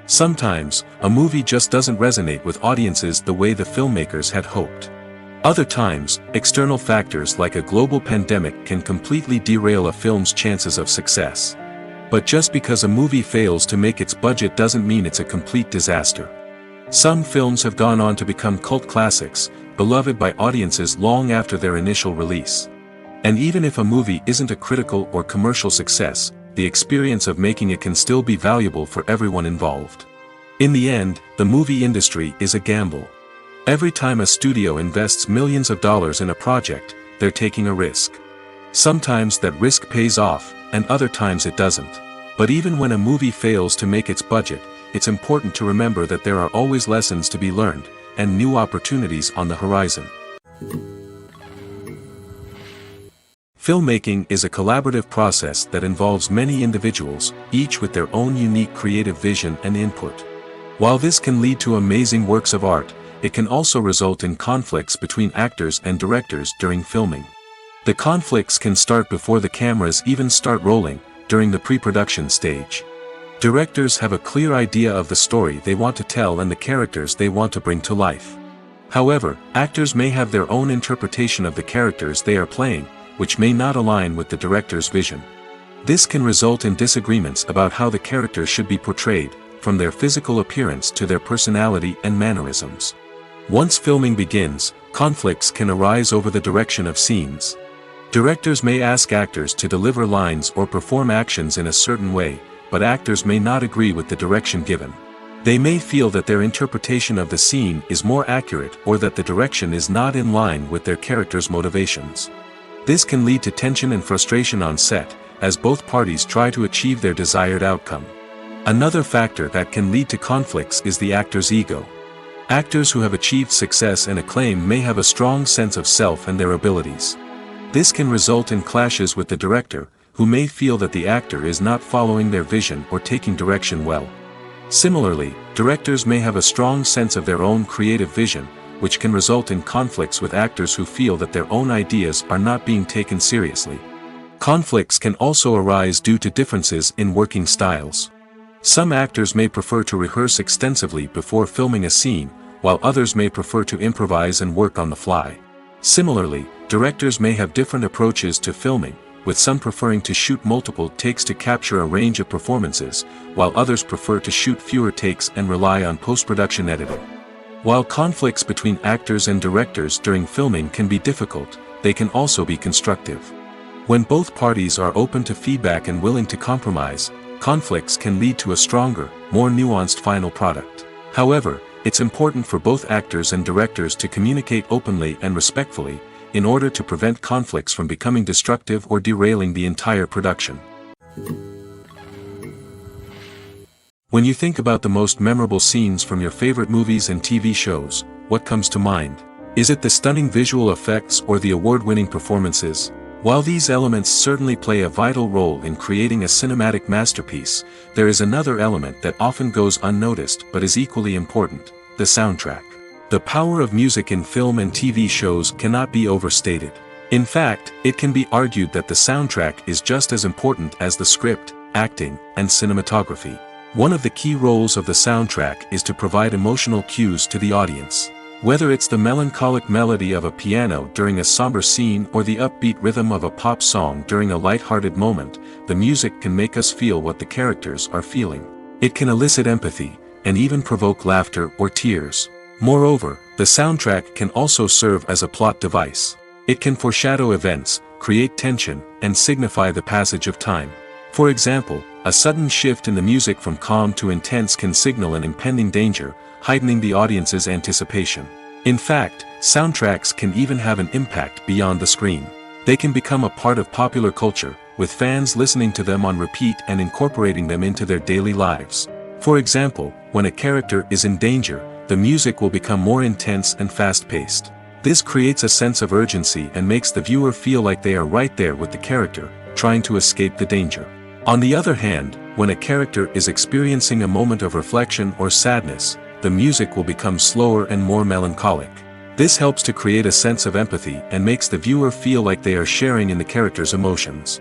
A: Sometimes, a movie just doesn't resonate with audiences the way the filmmakers had hoped. Other times, external factors like a global pandemic can completely derail a film's chances of success. But just because a movie fails to make its budget doesn't mean it's a complete disaster. Some films have gone on to become cult classics, beloved by audiences long after their initial release. And even if a movie isn't a critical or commercial success, the experience of making it can still be valuable for everyone involved. In the end, the movie industry is a gamble. Every time a studio invests millions of dollars in a project, they're taking a risk. Sometimes that risk pays off, and other times it doesn't. But even when a movie fails to make its budget, it's important to remember that there are always lessons to be learned, and new opportunities on the horizon. Filmmaking is a collaborative process that involves many individuals, each with their own unique creative vision and input. While this can lead to amazing works of art, it can also result in conflicts between actors and directors during filming. The conflicts can start before the cameras even start rolling, during the pre-production stage. Directors have a clear idea of the story they want to tell and the characters they want to bring to life. However, actors may have their own interpretation of the characters they are playing, which may not align with the director's vision. This can result in disagreements about how the characters should be portrayed, from their physical appearance to their personality and mannerisms. Once filming begins, conflicts can arise over the direction of scenes. Directors may ask actors to deliver lines or perform actions in a certain way, but actors may not agree with the direction given. They may feel that their interpretation of the scene is more accurate or that the direction is not in line with their character's motivations. This can lead to tension and frustration on set, as both parties try to achieve their desired outcome. Another factor that can lead to conflicts is the actor's ego. Actors who have achieved success and acclaim may have a strong sense of self and their abilities. This can result in clashes with the director, who may feel that the actor is not following their vision or taking direction well. Similarly, directors may have a strong sense of their own creative vision, which can result in conflicts with actors who feel that their own ideas are not being taken seriously. Conflicts can also arise due to differences in working styles. Some actors may prefer to rehearse extensively before filming a scene, while others may prefer to improvise and work on the fly. Similarly, directors may have different approaches to filming, with some preferring to shoot multiple takes to capture a range of performances, while others prefer to shoot fewer takes and rely on post-production editing. While conflicts between actors and directors during filming can be difficult, they can also be constructive. When both parties are open to feedback and willing to compromise, conflicts can lead to a stronger, more nuanced final product. However, it's important for both actors and directors to communicate openly and respectfully, in order to prevent conflicts from becoming destructive or derailing the entire production. When you think about the most memorable scenes from your favorite movies and TV shows, what comes to mind? Is it the stunning visual effects or the award-winning performances? While these elements certainly play a vital role in creating a cinematic masterpiece, there is another element that often goes unnoticed but is equally important: the soundtrack. The power of music in film and TV shows cannot be overstated. In fact, it can be argued that the soundtrack is just as important as the script, acting, and cinematography. One of the key roles of the soundtrack is to provide emotional cues to the audience. Whether it's the melancholic melody of a piano during a somber scene or the upbeat rhythm of a pop song during a light-hearted moment, the music can make us feel what the characters are feeling. It can elicit empathy, and even provoke laughter or tears. Moreover, the soundtrack can also serve as a plot device. It can foreshadow events, create tension, and signify the passage of time. For example, a sudden shift in the music from calm to intense can signal an impending danger, heightening the audience's anticipation. In fact, soundtracks can even have an impact beyond the screen. They can become a part of popular culture, with fans listening to them on repeat and incorporating them into their daily lives. For example, when a character is in danger, the music will become more intense and fast-paced. This creates a sense of urgency and makes the viewer feel like they are right there with the character, trying to escape the danger. On the other hand, when a character is experiencing a moment of reflection or sadness, the music will become slower and more melancholic. This helps to create a sense of empathy and makes the viewer feel like they are sharing in the character's emotions.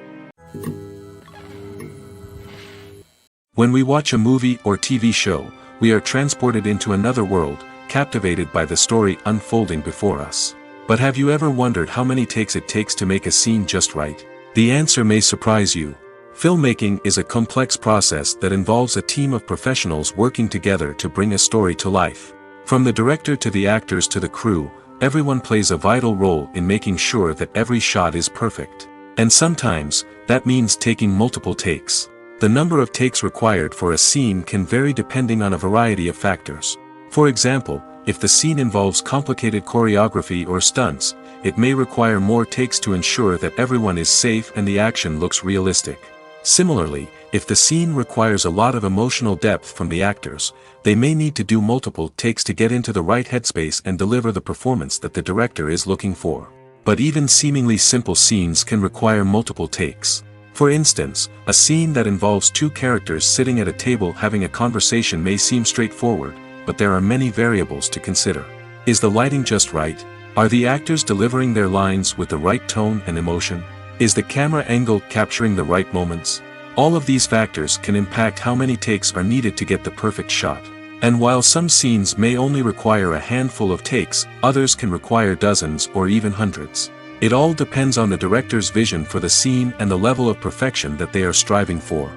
A: When we watch a movie or TV show, we are transported into another world, captivated by the story unfolding before us. But have you ever wondered how many takes it takes to make a scene just right? The answer may surprise you. Filmmaking is a complex process that involves a team of professionals working together to bring a story to life. From the director to the actors to the crew, everyone plays a vital role in making sure that every shot is perfect. And sometimes, that means taking multiple takes. The number of takes required for a scene can vary depending on a variety of factors. For example, if the scene involves complicated choreography or stunts, it may require more takes to ensure that everyone is safe and the action looks realistic. Similarly, if the scene requires a lot of emotional depth from the actors, they may need to do multiple takes to get into the right headspace and deliver the performance that the director is looking for. But even seemingly simple scenes can require multiple takes. For instance, a scene that involves two characters sitting at a table having a conversation may seem straightforward, but there are many variables to consider. Is the lighting just right? Are the actors delivering their lines with the right tone and emotion? Is the camera angle capturing the right moments? All of these factors can impact how many takes are needed to get the perfect shot. And while some scenes may only require a handful of takes, others can require dozens or even hundreds. It all depends on the director's vision for the scene and the level of perfection that they are striving for.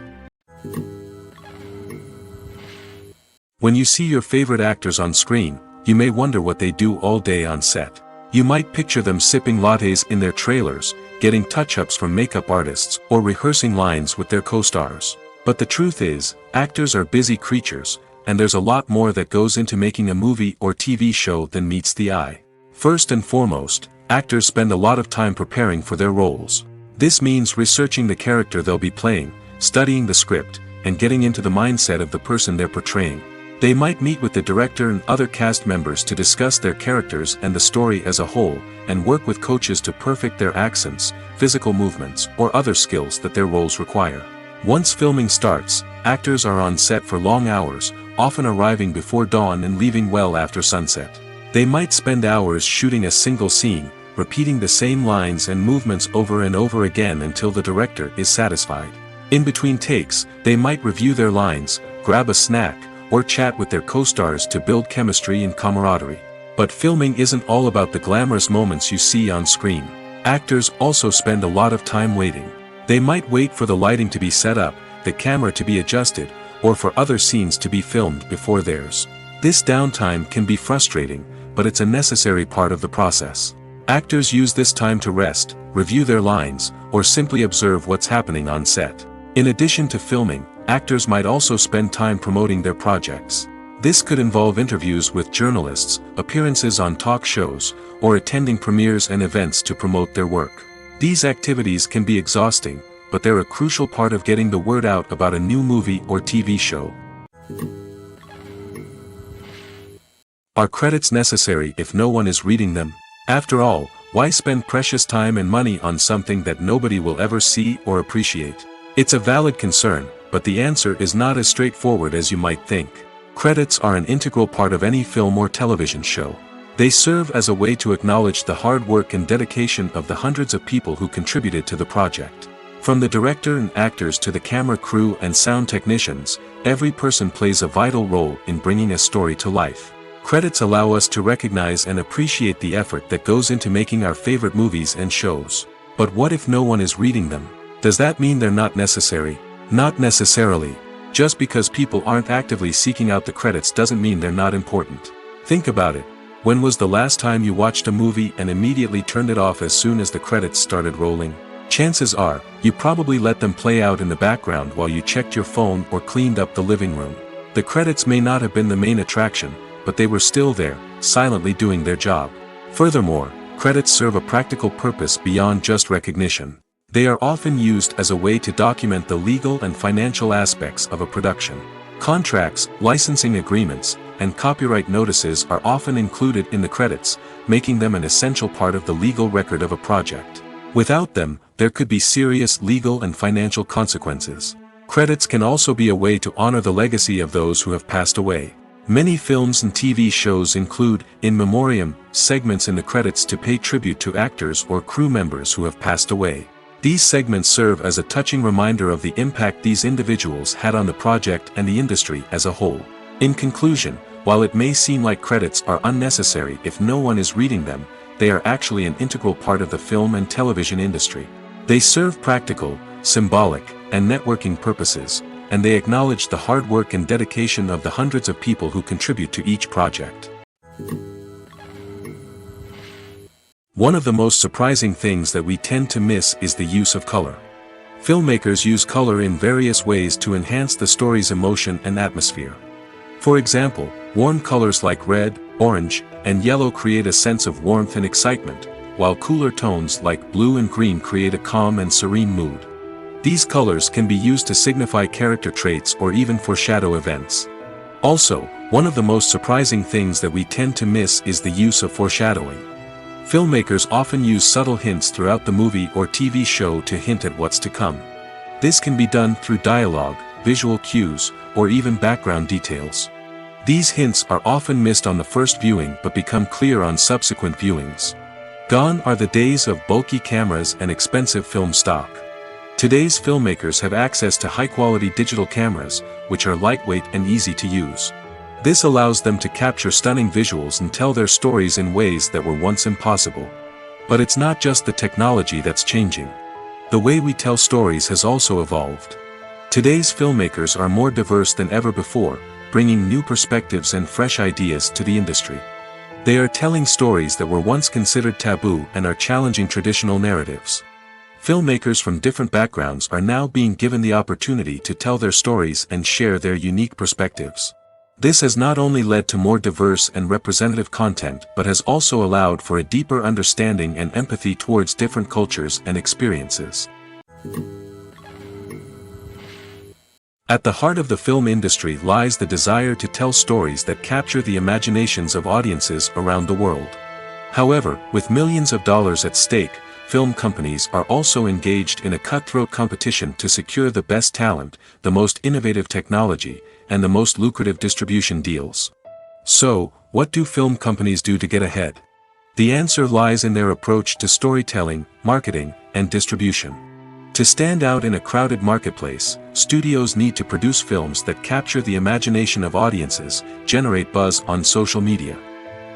A: When you see your favorite actors on screen, you may wonder what they do all day on set. You might picture them sipping lattes in their trailers, getting touch-ups from makeup artists, or rehearsing lines with their co-stars. But the truth is, actors are busy creatures, and there's a lot more that goes into making a movie or TV show than meets the eye. First and foremost, actors spend a lot of time preparing for their roles. This means researching the character they'll be playing, studying the script, and getting into the mindset of the person they're portraying. They might meet with the director and other cast members to discuss their characters and the story as a whole, and work with coaches to perfect their accents, physical movements, or other skills that their roles require. Once filming starts, actors are on set for long hours, often arriving before dawn and leaving well after sunset. They might spend hours shooting a single scene, repeating the same lines and movements over and over again until the director is satisfied. In between takes, they might review their lines, grab a snack, or chat with their co-stars to build chemistry and camaraderie. But filming isn't all about the glamorous moments you see on screen. Actors also spend a lot of time waiting. They might wait for the lighting to be set up, the camera to be adjusted, or for other scenes to be filmed before theirs. This downtime can be frustrating, but it's a necessary part of the process. Actors use this time to rest, review their lines, or simply observe what's happening on set. In addition to filming, actors might also spend time promoting their projects. This could involve interviews with journalists, appearances on talk shows, or attending premieres and events to promote their work. These activities can be exhausting, but they're a crucial part of getting the word out about a new movie or TV show. Are credits necessary if no one is reading them? After all, why spend precious time and money on something that nobody will ever see or appreciate? It's a valid concern, but the answer is not as straightforward as you might think. Credits are an integral part of any film or television show. They serve as a way to acknowledge the hard work and dedication of the hundreds of people who contributed to the project. From the director and actors to the camera crew and sound technicians, every person plays a vital role in bringing a story to life. Credits allow us to recognize and appreciate the effort that goes into making our favorite movies and shows. But what if no one is reading them? Does that mean they're not necessary? Not necessarily. Just because people aren't actively seeking out the credits doesn't mean they're not important. Think about it. When was the last time you watched a movie and immediately turned it off as soon as the credits started rolling? Chances are, you probably let them play out in the background while you checked your phone or cleaned up the living room. The credits may not have been the main attraction, but they were still there, silently doing their job. Furthermore, credits serve a practical purpose beyond just recognition. They are often used as a way to document the legal and financial aspects of a production. Contracts, licensing agreements, and copyright notices are often included in the credits, making them an essential part of the legal record of a project. Without them, there could be serious legal and financial consequences. Credits can also be a way to honor the legacy of those who have passed away. Many films and TV shows include, in memoriam, segments in the credits to pay tribute to actors or crew members who have passed away. These segments serve as a touching reminder of the impact these individuals had on the project and the industry as a whole. In conclusion, while it may seem like credits are unnecessary if no one is reading them, they are actually an integral part of the film and television industry. They serve practical, symbolic, and networking purposes, and they acknowledge the hard work and dedication of the hundreds of people who contribute to each project. One of the most surprising things that we tend to miss is the use of color. Filmmakers use color in various ways to enhance the story's emotion and atmosphere. For example, warm colors like red, orange, and yellow create a sense of warmth and excitement, while cooler tones like blue and green create a calm and serene mood. These colors can be used to signify character traits or even foreshadow events. Also, one of the most surprising things that we tend to miss is the use of foreshadowing. Filmmakers often use subtle hints throughout the movie or TV show to hint at what's to come. This can be done through dialogue, visual cues, or even background details. These hints are often missed on the first viewing but become clear on subsequent viewings. Gone are the days of bulky cameras and expensive film stock. Today's filmmakers have access to high-quality digital cameras, which are lightweight and easy to use. This allows them to capture stunning visuals and tell their stories in ways that were once impossible. But it's not just the technology that's changing. The way we tell stories has also evolved. Today's filmmakers are more diverse than ever before, bringing new perspectives and fresh ideas to the industry. They are telling stories that were once considered taboo and are challenging traditional narratives. Filmmakers from different backgrounds are now being given the opportunity to tell their stories and share their unique perspectives. This has not only led to more diverse and representative content but has also allowed for a deeper understanding and empathy towards different cultures and experiences. At the heart of the film industry lies the desire to tell stories that capture the imaginations of audiences around the world. However, with millions of dollars at stake, film companies are also engaged in a cutthroat competition to secure the best talent, the most innovative technology, and the most lucrative distribution deals. So, what do film companies do to get ahead? The answer lies in their approach to storytelling, marketing, and distribution. To stand out in a crowded marketplace, studios need to produce films that capture the imagination of audiences, generate buzz on social media.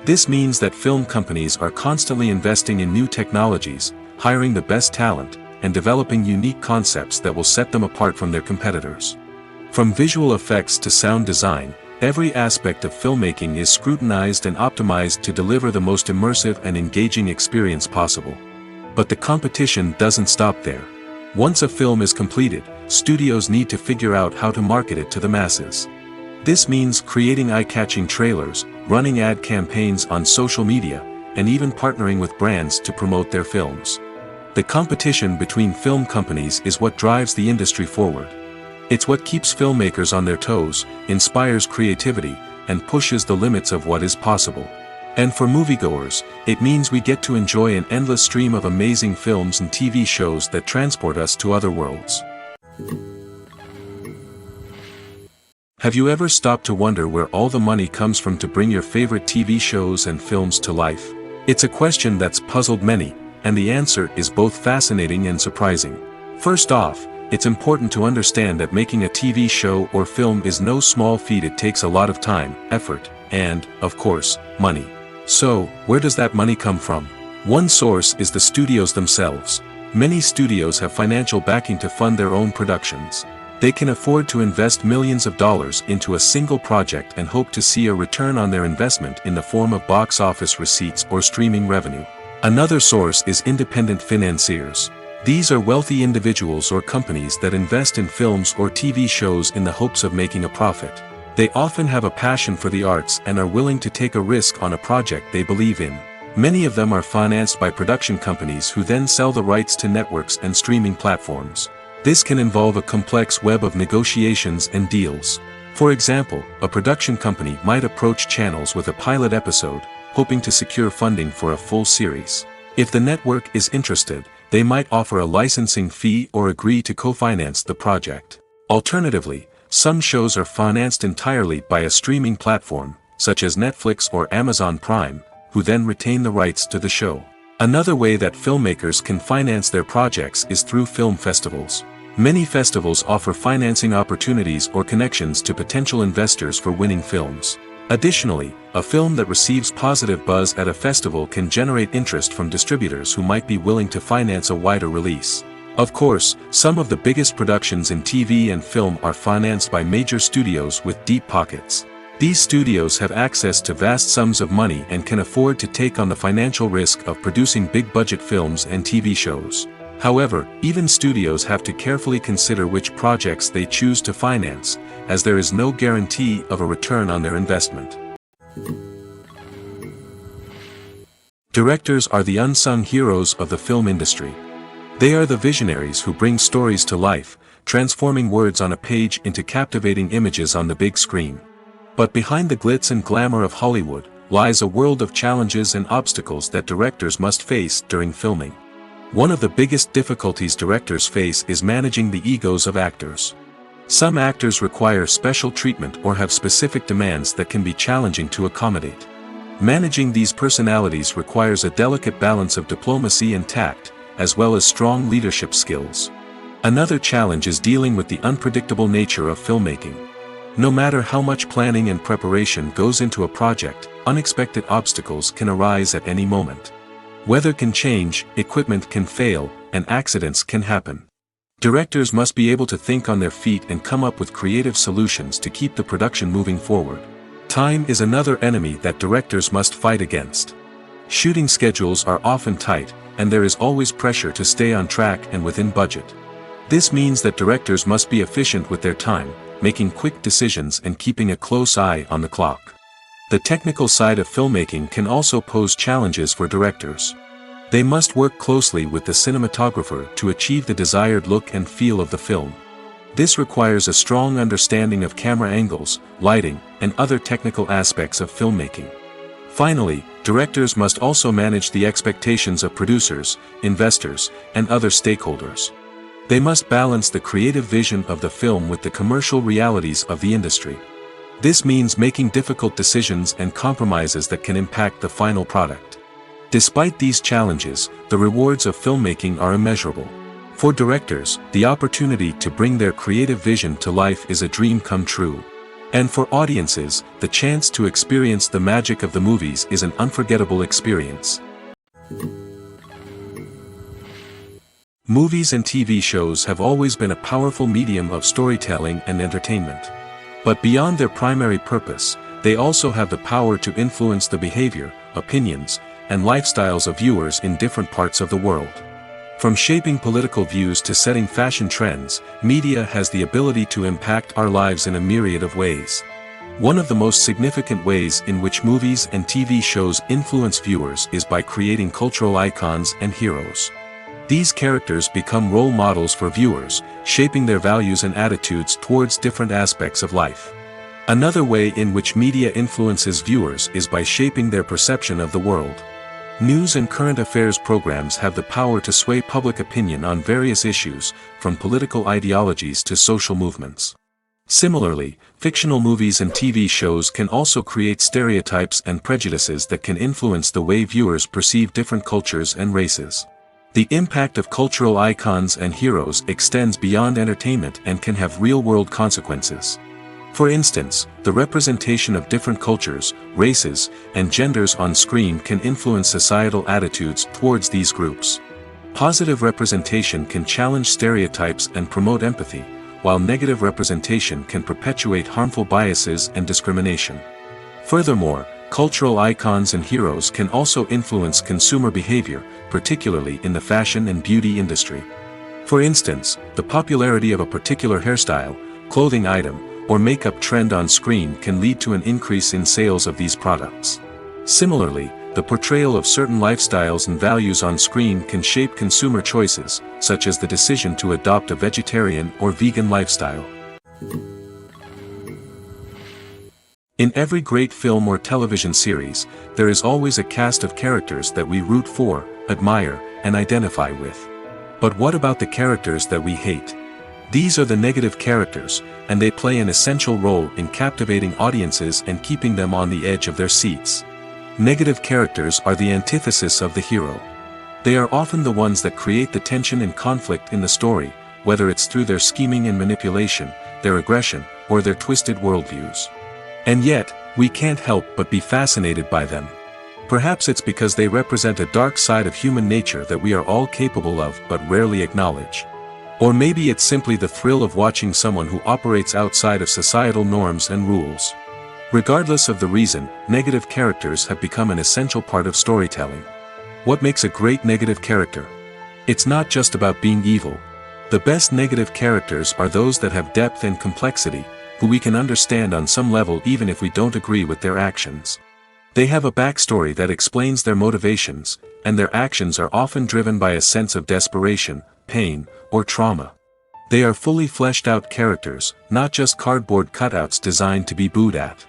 A: This means that film companies are constantly investing in new technologies, hiring the best talent, and developing unique concepts that will set them apart from their competitors. From visual effects to sound design, every aspect of filmmaking is scrutinized and optimized to deliver the most immersive and engaging experience possible. But the competition doesn't stop there. Once a film is completed, studios need to figure out how to market it to the masses. This means creating eye-catching trailers, running ad campaigns on social media, and even partnering with brands to promote their films. The competition between film companies is what drives the industry forward. It's what keeps filmmakers on their toes, inspires creativity, and pushes the limits of what is possible. And for moviegoers, it means we get to enjoy an endless stream of amazing films and TV shows that transport us to other worlds. Have you ever stopped to wonder where all the money comes from to bring your favorite TV shows and films to life? It's a question that's puzzled many, and the answer is both fascinating and surprising. First off, it's important to understand that making a TV show or film is no small feat. It takes a lot of time, effort, and, of course, money. So, where does that money come from? One source is the studios themselves. Many studios have financial backing to fund their own productions. They can afford to invest millions of dollars into a single project and hope to see a return on their investment in the form of box office receipts or streaming revenue. Another source is independent financiers. These are wealthy individuals or companies that invest in films or TV shows in the hopes of making a profit. They often have a passion for the arts and are willing to take a risk on a project they believe in. Many of them are financed by production companies who then sell the rights to networks and streaming platforms. This can involve a complex web of negotiations and deals. For example, a production company might approach channels with a pilot episode, hoping to secure funding for a full series. If the network is interested, they might offer a licensing fee or agree to co-finance the project. Alternatively, some shows are financed entirely by a streaming platform, such as Netflix or Amazon Prime, who then retain the rights to the show. Another way that filmmakers can finance their projects is through film festivals. Many festivals offer financing opportunities or connections to potential investors for winning films. Additionally, a film that receives positive buzz at a festival can generate interest from distributors who might be willing to finance a wider release. Of course, some of the biggest productions in TV and film are financed by major studios with deep pockets. These studios have access to vast sums of money and can afford to take on the financial risk of producing big-budget films and TV shows. However, even studios have to carefully consider which projects they choose to finance, as there is no guarantee of a return on their investment. Directors are the unsung heroes of the film industry. They are the visionaries who bring stories to life, transforming words on a page into captivating images on the big screen. But behind the glitz and glamour of Hollywood lies a world of challenges and obstacles that directors must face during filming. One of the biggest difficulties directors face is managing the egos of actors. Some actors require special treatment or have specific demands that can be challenging to accommodate. Managing these personalities requires a delicate balance of diplomacy and tact, as well as strong leadership skills. Another challenge is dealing with the unpredictable nature of filmmaking. No matter how much planning and preparation goes into a project, unexpected obstacles can arise at any moment. Weather can change, equipment can fail, and accidents can happen. Directors must be able to think on their feet and come up with creative solutions to keep the production moving forward. Time is another enemy that directors must fight against. Shooting schedules are often tight, and there is always pressure to stay on track and within budget. This means that directors must be efficient with their time, making quick decisions and keeping a close eye on the clock. The technical side of filmmaking can also pose challenges for directors. They must work closely with the cinematographer to achieve the desired look and feel of the film. This requires a strong understanding of camera angles, lighting, and other technical aspects of filmmaking. Finally, directors must also manage the expectations of producers, investors, and other stakeholders. They must balance the creative vision of the film with the commercial realities of the industry. This means making difficult decisions and compromises that can impact the final product. Despite these challenges, the rewards of filmmaking are immeasurable. For directors, the opportunity to bring their creative vision to life is a dream come true. And for audiences, the chance to experience the magic of the movies is an unforgettable experience. Movies and TV shows have always been a powerful medium of storytelling and entertainment. But beyond their primary purpose, they also have the power to influence the behavior, opinions, and lifestyles of viewers in different parts of the world. From shaping political views to setting fashion trends, media has the ability to impact our lives in a myriad of ways. One of the most significant ways in which movies and TV shows influence viewers is by creating cultural icons and heroes. These characters become role models for viewers, shaping their values and attitudes towards different aspects of life. Another way in which media influences viewers is by shaping their perception of the world. News and current affairs programs have the power to sway public opinion on various issues, from political ideologies to social movements. Similarly, fictional movies and TV shows can also create stereotypes and prejudices that can influence the way viewers perceive different cultures and races. The impact of cultural icons and heroes extends beyond entertainment and can have real-world consequences. For instance, the representation of different cultures, races, and genders on screen can influence societal attitudes towards these groups. Positive representation can challenge stereotypes and promote empathy, while negative representation can perpetuate harmful biases and discrimination. Furthermore, cultural icons and heroes can also influence consumer behavior, particularly in the fashion and beauty industry. For instance, the popularity of a particular hairstyle, clothing item, or makeup trend on screen can lead to an increase in sales of these products. Similarly, the portrayal of certain lifestyles and values on screen can shape consumer choices, such as the decision to adopt a vegetarian or vegan lifestyle. In every great film or television series, there is always a cast of characters that we root for, admire, and identify with. But what about the characters that we hate? These are the negative characters, and they play an essential role in captivating audiences and keeping them on the edge of their seats. Negative characters are the antithesis of the hero. They are often the ones that create the tension and conflict in the story, whether it's through their scheming and manipulation, their aggression, or their twisted worldviews. And yet, we can't help but be fascinated by them. Perhaps it's because they represent a dark side of human nature that we are all capable of but rarely acknowledge. Or maybe it's simply the thrill of watching someone who operates outside of societal norms and rules. Regardless of the reason, negative characters have become an essential part of storytelling. What makes a great negative character? It's not just about being evil. The best negative characters are those that have depth and complexity, who we can understand on some level even if we don't agree with their actions. They have a backstory that explains their motivations, and their actions are often driven by a sense of desperation, pain, or trauma. They are fully fleshed out characters, not just cardboard cutouts designed to be booed at.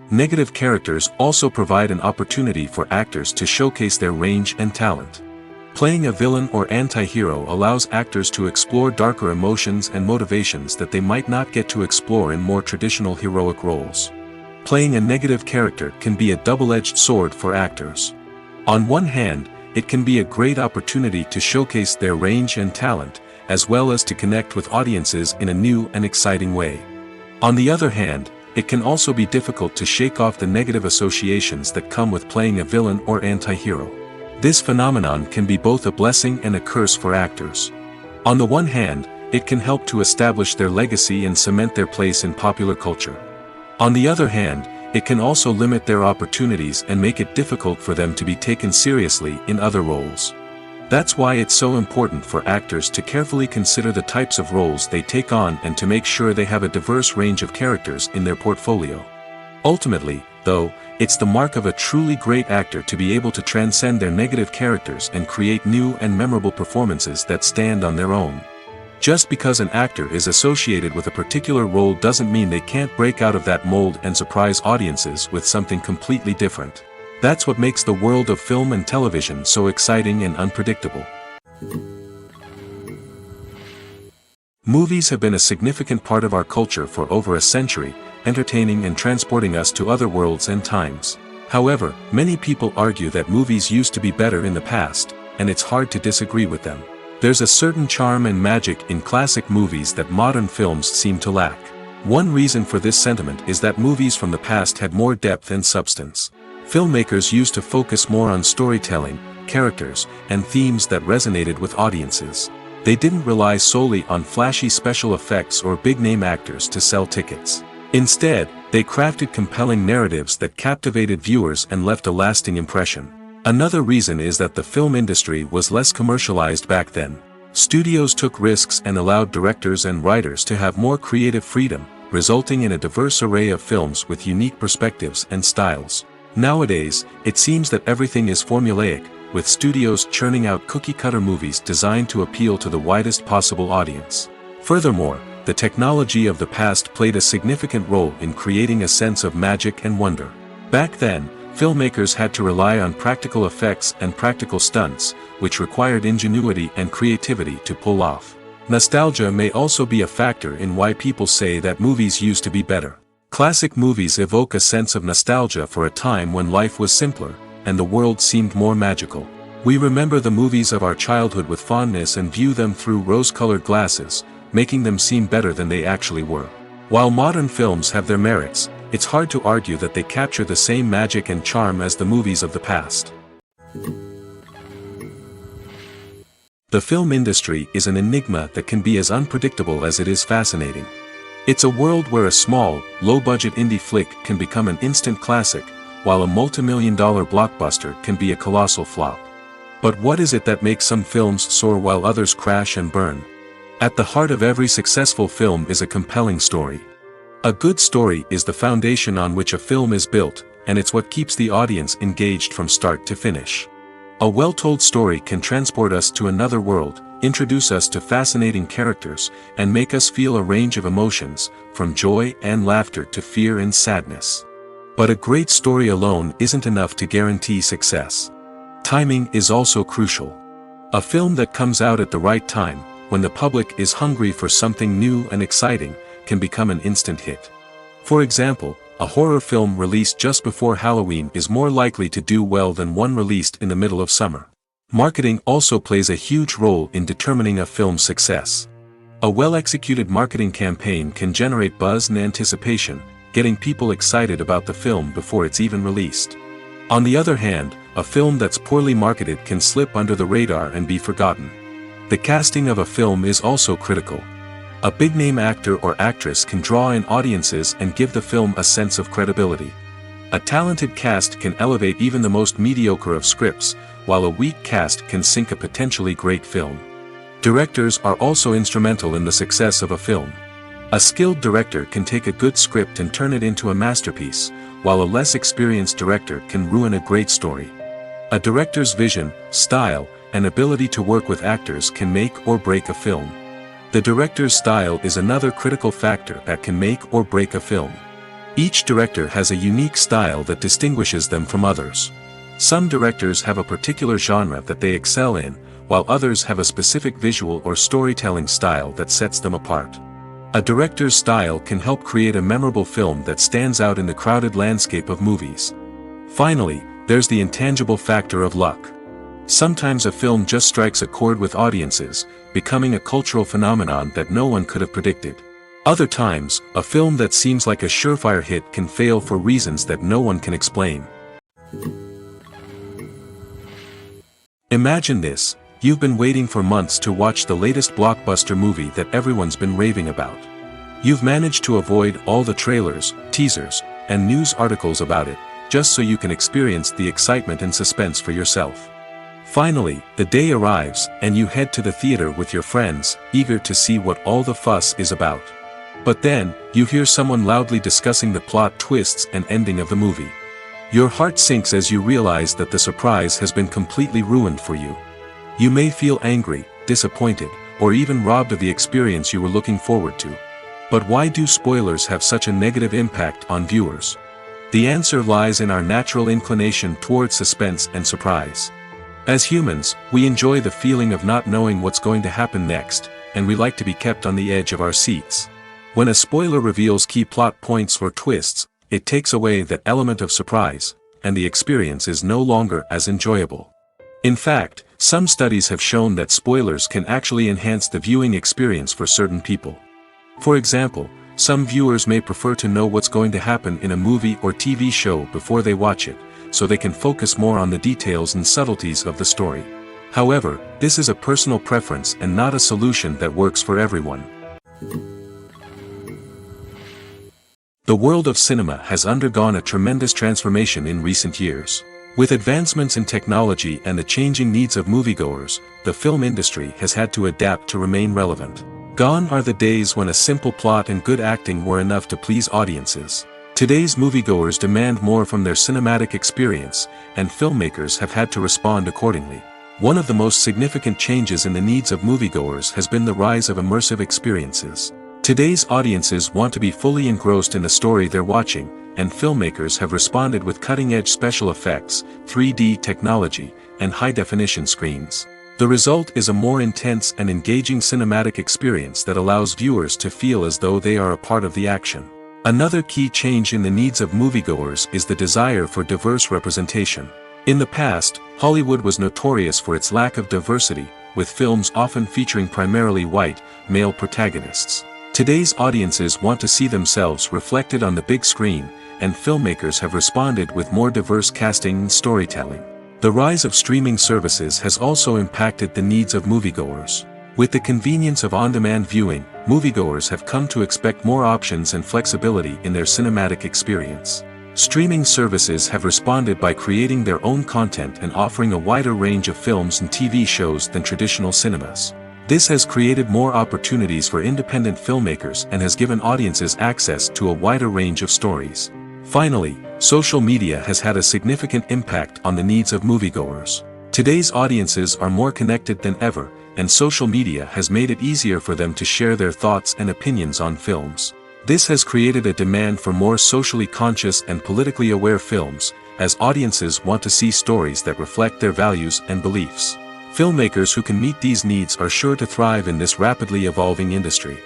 A: Negative characters also provide an opportunity for actors to showcase their range and talent. Playing a villain or anti-hero allows actors to explore darker emotions and motivations that they might not get to explore in more traditional heroic roles. Playing a negative character can be a double-edged sword for actors. On one hand, it can be a great opportunity to showcase their range and talent, as well as to connect with audiences in a new and exciting way. On the other hand, it can also be difficult to shake off the negative associations that come with playing a villain or anti-hero. This phenomenon can be both a blessing and a curse for actors. On the one hand, it can help to establish their legacy and cement their place in popular culture. On the other hand, it can also limit their opportunities and make it difficult for them to be taken seriously in other roles. That's why it's so important for actors to carefully consider the types of roles they take on and to make sure they have a diverse range of characters in their portfolio. Ultimately, though, it's the mark of a truly great actor to be able to transcend their negative characters and create new and memorable performances that stand on their own. Just because an actor is associated with a particular role doesn't mean they can't break out of that mold and surprise audiences with something completely different. That's what makes the world of film and television so exciting and unpredictable. Movies have been a significant part of our culture for over a century, entertaining and transporting us to other worlds and times. However, many people argue that movies used to be better in the past, and it's hard to disagree with them. There's a certain charm and magic in classic movies that modern films seem to lack. One reason for this sentiment is that movies from the past had more depth and substance. Filmmakers used to focus more on storytelling, characters, and themes that resonated with audiences. They didn't rely solely on flashy special effects or big-name actors to sell tickets. Instead, they crafted compelling narratives that captivated viewers and left a lasting impression. Another reason is that the film industry was less commercialized back then. Studios took risks and allowed directors and writers to have more creative freedom, resulting in a diverse array of films with unique perspectives and styles. Nowadays, it seems that everything is formulaic, with studios churning out cookie-cutter movies designed to appeal to the widest possible audience. Furthermore, the technology of the past played a significant role in creating a sense of magic and wonder. Back then, filmmakers had to rely on practical effects and practical stunts, which required ingenuity and creativity to pull off. Nostalgia may also be a factor in why people say that movies used to be better. Classic movies evoke a sense of nostalgia for a time when life was simpler, and the world seemed more magical. We remember the movies of our childhood with fondness and view them through rose-colored glasses, making them seem better than they actually were. While modern films have their merits, it's hard to argue that they capture the same magic and charm as the movies of the past. The film industry is an enigma that can be as unpredictable as it is fascinating. It's a world where a small, low-budget indie flick can become an instant classic, while a multi-million-dollar blockbuster can be a colossal flop. But what is it that makes some films soar while others crash and burn? At the heart of every successful film is a compelling story. A good story is the foundation on which a film is built, and it's what keeps the audience engaged from start to finish. A well-told story can transport us to another world, introduce us to fascinating characters, and make us feel a range of emotions, from joy and laughter to fear and sadness. But a great story alone isn't enough to guarantee success. Timing is also crucial. A film that comes out at the right time, when the public is hungry for something new and exciting, can become an instant hit. For example, a horror film released just before Halloween is more likely to do well than one released in the middle of summer. Marketing also plays a huge role in determining a film's success. A well-executed marketing campaign can generate buzz and anticipation, getting people excited about the film before it's even released. On the other hand, a film that's poorly marketed can slip under the radar and be forgotten. The casting of a film is also critical. A big-name actor or actress can draw in audiences and give the film a sense of credibility. A talented cast can elevate even the most mediocre of scripts, while a weak cast can sink a potentially great film. Directors are also instrumental in the success of a film. A skilled director can take a good script and turn it into a masterpiece, while a less experienced director can ruin a great story. A director's vision, style, and ability to work with actors can make or break a film. The director's style is another critical factor that can make or break a film. Each director has a unique style that distinguishes them from others. Some directors have a particular genre that they excel in, while others have a specific visual or storytelling style that sets them apart. A director's style can help create a memorable film that stands out in the crowded landscape of movies. Finally, there's the intangible factor of luck. Sometimes a film just strikes a chord with audiences, becoming a cultural phenomenon that no one could have predicted. Other times, a film that seems like a surefire hit can fail for reasons that no one can explain. Imagine this: you've been waiting for months to watch the latest blockbuster movie that everyone's been raving about. You've managed to avoid all the trailers, teasers, and news articles about it, just so you can experience the excitement and suspense for yourself. Finally, the day arrives, and you head to the theater with your friends, eager to see what all the fuss is about. But then, you hear someone loudly discussing the plot twists and ending of the movie. Your heart sinks as you realize that the surprise has been completely ruined for you. You may feel angry, disappointed, or even robbed of the experience you were looking forward to. But why do spoilers have such a negative impact on viewers? The answer lies in our natural inclination toward suspense and surprise. As humans, we enjoy the feeling of not knowing what's going to happen next, and we like to be kept on the edge of our seats. When a spoiler reveals key plot points or twists, it takes away that element of surprise, and the experience is no longer as enjoyable. In fact, some studies have shown that spoilers can actually enhance the viewing experience for certain people. For example, some viewers may prefer to know what's going to happen in a movie or TV show before they watch it, so they can focus more on the details and subtleties of the story. However, this is a personal preference and not a solution that works for everyone. The world of cinema has undergone a tremendous transformation in recent years. With advancements in technology and the changing needs of moviegoers, the film industry has had to adapt to remain relevant. Gone are the days when a simple plot and good acting were enough to please audiences. Today's moviegoers demand more from their cinematic experience, and filmmakers have had to respond accordingly. One of the most significant changes in the needs of moviegoers has been the rise of immersive experiences. Today's audiences want to be fully engrossed in the story they're watching, and filmmakers have responded with cutting-edge special effects, 3D technology, and high-definition screens. The result is a more intense and engaging cinematic experience that allows viewers to feel as though they are a part of the action. Another key change in the needs of moviegoers is the desire for diverse representation. In the past, Hollywood was notorious for its lack of diversity, with films often featuring primarily white, male protagonists. Today's audiences want to see themselves reflected on the big screen, and filmmakers have responded with more diverse casting and storytelling. The rise of streaming services has also impacted the needs of moviegoers. With the convenience of on-demand viewing, moviegoers have come to expect more options and flexibility in their cinematic experience. Streaming services have responded by creating their own content and offering a wider range of films and TV shows than traditional cinemas. This has created more opportunities for independent filmmakers and has given audiences access to a wider range of stories. Finally, social media has had a significant impact on the needs of moviegoers. Today's audiences are more connected than ever, and social media has made it easier for them to share their thoughts and opinions on films. This has created a demand for more socially conscious and politically aware films, as audiences want to see stories that reflect their values and beliefs. Filmmakers who can meet these needs are sure to thrive in this rapidly evolving industry.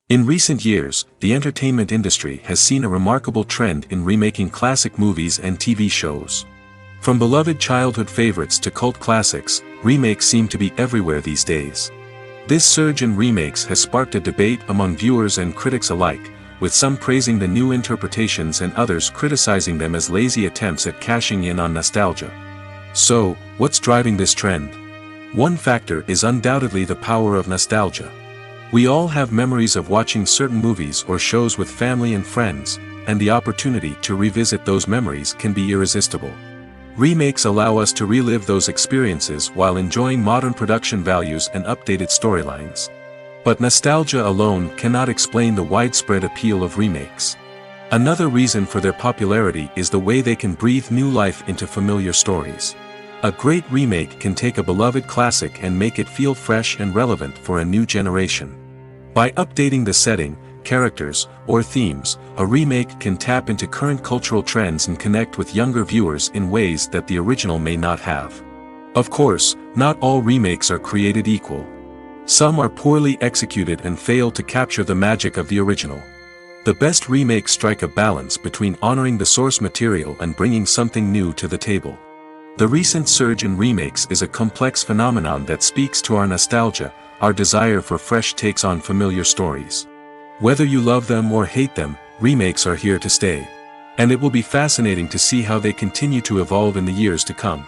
A: In recent years, the entertainment industry has seen a remarkable trend in remaking classic movies and TV shows. From beloved childhood favorites to cult classics, remakes seem to be everywhere these days. This surge in remakes has sparked a debate among viewers and critics alike, with some praising the new interpretations and others criticizing them as lazy attempts at cashing in on nostalgia. So, what's driving this trend? One factor is undoubtedly the power of nostalgia. We all have memories of watching certain movies or shows with family and friends, and the opportunity to revisit those memories can be irresistible. Remakes allow us to relive those experiences while enjoying modern production values and updated storylines. But nostalgia alone cannot explain the widespread appeal of remakes. Another reason for their popularity is the way they can breathe new life into familiar stories. A great remake can take a beloved classic and make it feel fresh and relevant for a new generation. By updating the setting, characters, or themes, a remake can tap into current cultural trends and connect with younger viewers in ways that the original may not have. Of course, not all remakes are created equal. Some are poorly executed and fail to capture the magic of the original. The best remakes strike a balance between honoring the source material and bringing something new to the table. The recent surge in remakes is a complex phenomenon that speaks to our nostalgia, our desire for fresh takes on familiar stories. Whether you love them or hate them, remakes are here to stay. And it will be fascinating to see how they continue to evolve in the years to come.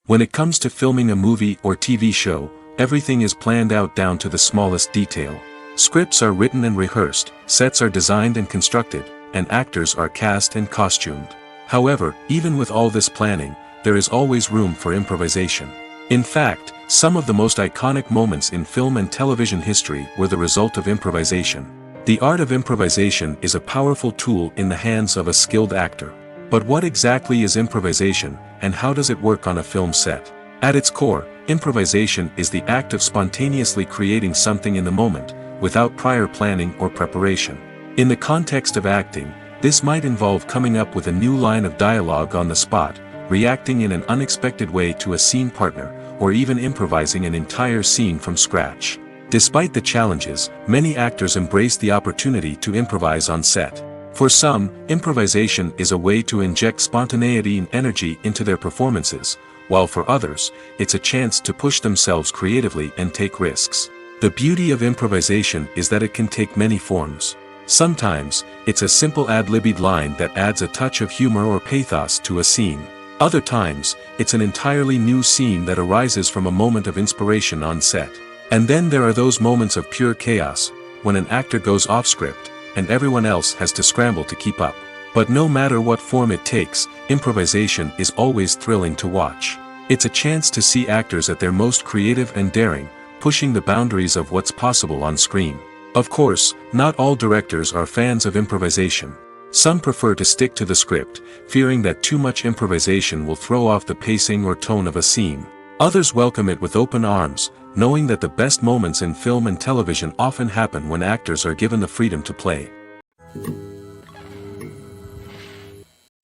A: When it comes to filming a movie or TV show, everything is planned out down to the smallest detail. Scripts are written and rehearsed, sets are designed and constructed, and actors are cast and costumed. However, even with all this planning, there is always room for improvisation. In fact, some of the most iconic moments in film and television history were the result of improvisation. The art of improvisation is a powerful tool in the hands of a skilled actor. But what exactly is improvisation, and how does it work on a film set? At its core, improvisation is the act of spontaneously creating something in the moment, without prior planning or preparation. In the context of acting, this might involve coming up with a new line of dialogue on the spot, reacting in an unexpected way to a scene partner, or even improvising an entire scene from scratch. Despite the challenges, many actors embrace the opportunity to improvise on set. For some, improvisation is a way to inject spontaneity and energy into their performances, while for others, it's a chance to push themselves creatively and take risks. The beauty of improvisation is that it can take many forms. Sometimes, it's a simple ad-libbed line that adds a touch of humor or pathos to a scene. Other times, it's an entirely new scene that arises from a moment of inspiration on set. And then there are those moments of pure chaos, when an actor goes off script, and everyone else has to scramble to keep up. But no matter what form it takes, improvisation is always thrilling to watch. It's a chance to see actors at their most creative and daring, pushing the boundaries of what's possible on screen. Of course, not all directors are fans of improvisation. Some prefer to stick to the script, fearing that too much improvisation will throw off the pacing or tone of a scene. Others welcome it with open arms, knowing that the best moments in film and television often happen when actors are given the freedom to play.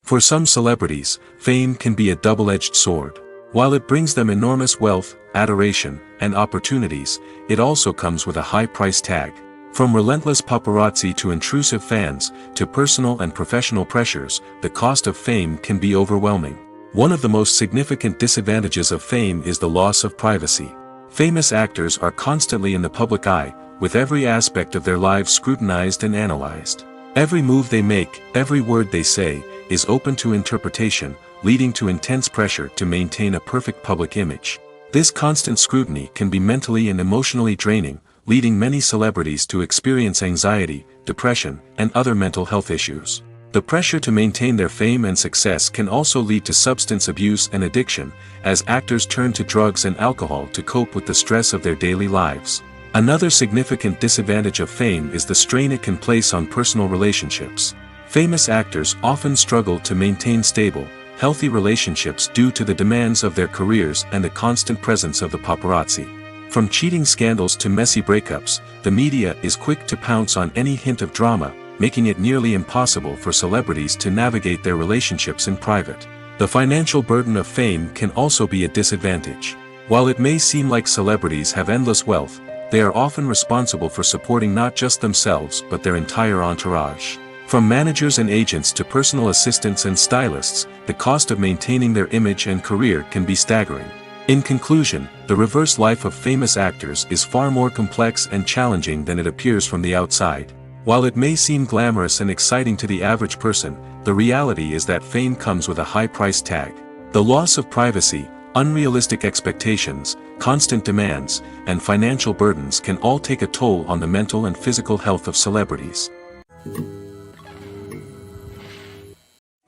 A: For some celebrities, fame can be a double-edged sword. While it brings them enormous wealth, adoration, and opportunities, it also comes with a high price tag. From relentless paparazzi to intrusive fans, to personal and professional pressures, the cost of fame can be overwhelming. One of the most significant disadvantages of fame is the loss of privacy. Famous actors are constantly in the public eye, with every aspect of their lives scrutinized and analyzed. Every move they make, every word they say, is open to interpretation, leading to intense pressure to maintain a perfect public image. This constant scrutiny can be mentally and emotionally draining, leading many celebrities to experience anxiety, depression, and other mental health issues. The pressure to maintain their fame and success can also lead to substance abuse and addiction, as actors turn to drugs and alcohol to cope with the stress of their daily lives. Another significant disadvantage of fame is the strain it can place on personal relationships. Famous actors often struggle to maintain stable, healthy relationships due to the demands of their careers and the constant presence of the paparazzi. From cheating scandals to messy breakups, the media is quick to pounce on any hint of drama, making it nearly impossible for celebrities to navigate their relationships in private. The financial burden of fame can also be a disadvantage. While it may seem like celebrities have endless wealth, they are often responsible for supporting not just themselves but their entire entourage. From managers and agents to personal assistants and stylists, the cost of maintaining their image and career can be staggering. In conclusion, the reverse life of famous actors is far more complex and challenging than it appears from the outside. While it may seem glamorous and exciting to the average person, the reality is that fame comes with a high price tag. The loss of privacy, unrealistic expectations, constant demands, and financial burdens can all take a toll on the mental and physical health of celebrities.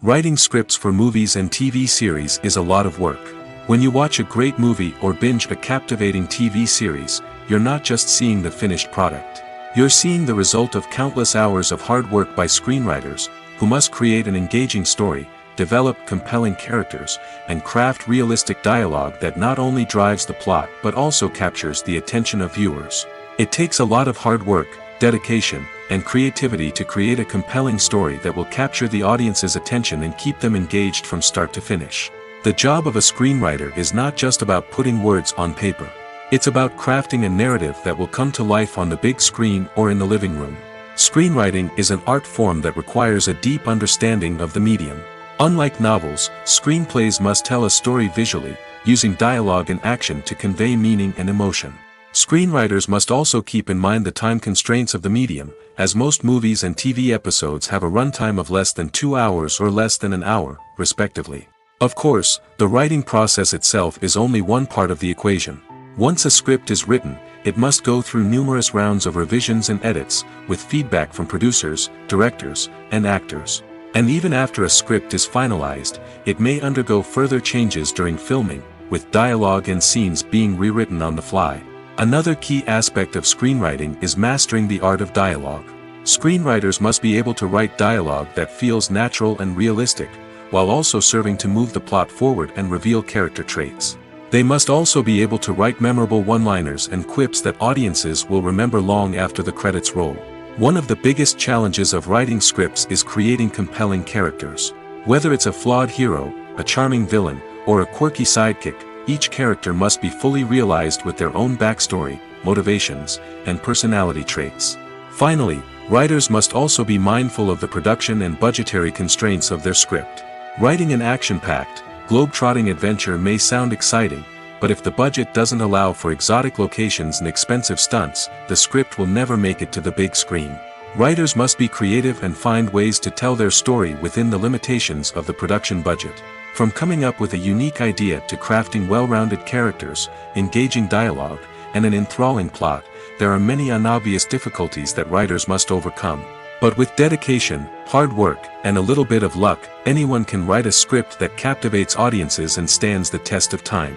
A: Writing scripts for movies and TV series is a lot of work. When you watch a great movie or binge a captivating TV series, you're not just seeing the finished product. You're seeing the result of countless hours of hard work by screenwriters, who must create an engaging story, develop compelling characters, and craft realistic dialogue that not only drives the plot but also captures the attention of viewers. It takes a lot of hard work, dedication, and creativity to create a compelling story that will capture the audience's attention and keep them engaged from start to finish. The job of a screenwriter is not just about putting words on paper. It's about crafting a narrative that will come to life on the big screen or in the living room. Screenwriting is an art form that requires a deep understanding of the medium. Unlike novels, screenplays must tell a story visually, using dialogue and action to convey meaning and emotion. Screenwriters must also keep in mind the time constraints of the medium, as most movies and TV episodes have a runtime of less than 2 hours or less than an hour, respectively. Of course, the writing process itself is only one part of the equation. Once a script is written, it must go through numerous rounds of revisions and edits, with feedback from producers, directors, and actors. And even after a script is finalized, it may undergo further changes during filming, with dialogue and scenes being rewritten on the fly. Another key aspect of screenwriting is mastering the art of dialogue. Screenwriters must be able to write dialogue that feels natural and realistic, while also serving to move the plot forward and reveal character traits. They must also be able to write memorable one-liners and quips that audiences will remember long after the credits roll. One of the biggest challenges of writing scripts is creating compelling characters. Whether it's a flawed hero, a charming villain, or a quirky sidekick, each character must be fully realized with their own backstory, motivations, and personality traits. Finally, writers must also be mindful of the production and budgetary constraints of their script. Writing an action-packed, globe-trotting adventure may sound exciting, but if the budget doesn't allow for exotic locations and expensive stunts, the script will never make it to the big screen. Writers must be creative and find ways to tell their story within the limitations of the production budget. From coming up with a unique idea to crafting well-rounded characters, engaging dialogue, and an enthralling plot, there are many unobvious difficulties that writers must overcome. But with dedication, hard work, and a little bit of luck, anyone can write a script that captivates audiences and stands the test of time.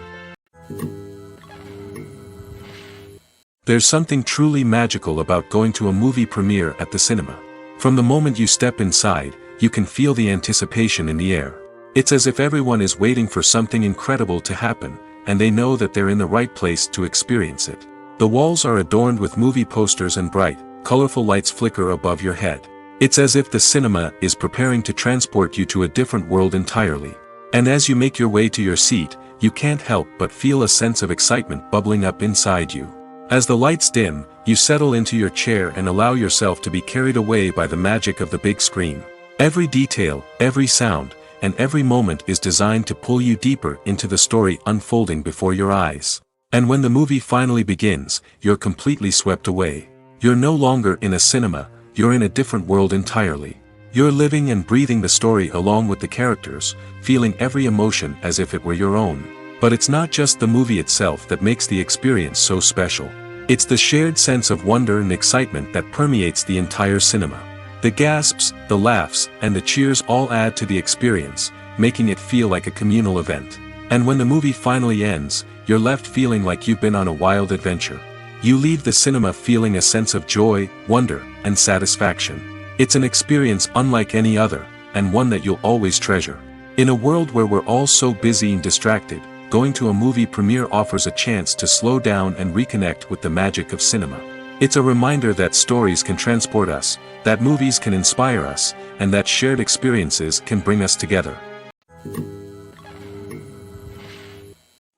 A: There's something truly magical about going to a movie premiere at the cinema. From the moment you step inside, you can feel the anticipation in the air. It's as if everyone is waiting for something incredible to happen, and they know that they're in the right place to experience it. The walls are adorned with movie posters and bright, colorful lights flicker above your head. It's as if the cinema is preparing to transport you to a different world entirely. And as you make your way to your seat, you can't help but feel a sense of excitement bubbling up inside you. As the lights dim, you settle into your chair and allow yourself to be carried away by the magic of the big screen. Every detail, every sound, and every moment is designed to pull you deeper into the story unfolding before your eyes. And when the movie finally begins, you're completely swept away. You're no longer in a cinema, you're in a different world entirely. You're living and breathing the story along with the characters, feeling every emotion as if it were your own. But it's not just the movie itself that makes the experience so special. It's the shared sense of wonder and excitement that permeates the entire cinema. The gasps, the laughs, and the cheers all add to the experience, making it feel like a communal event. And when the movie finally ends, you're left feeling like you've been on a wild adventure. You leave the cinema feeling a sense of joy, wonder, and satisfaction. It's an experience unlike any other, and one that you'll always treasure. In a world where we're all so busy and distracted, going to a movie premiere offers a chance to slow down and reconnect with the magic of cinema. It's a reminder that stories can transport us, that movies can inspire us, and that shared experiences can bring us together.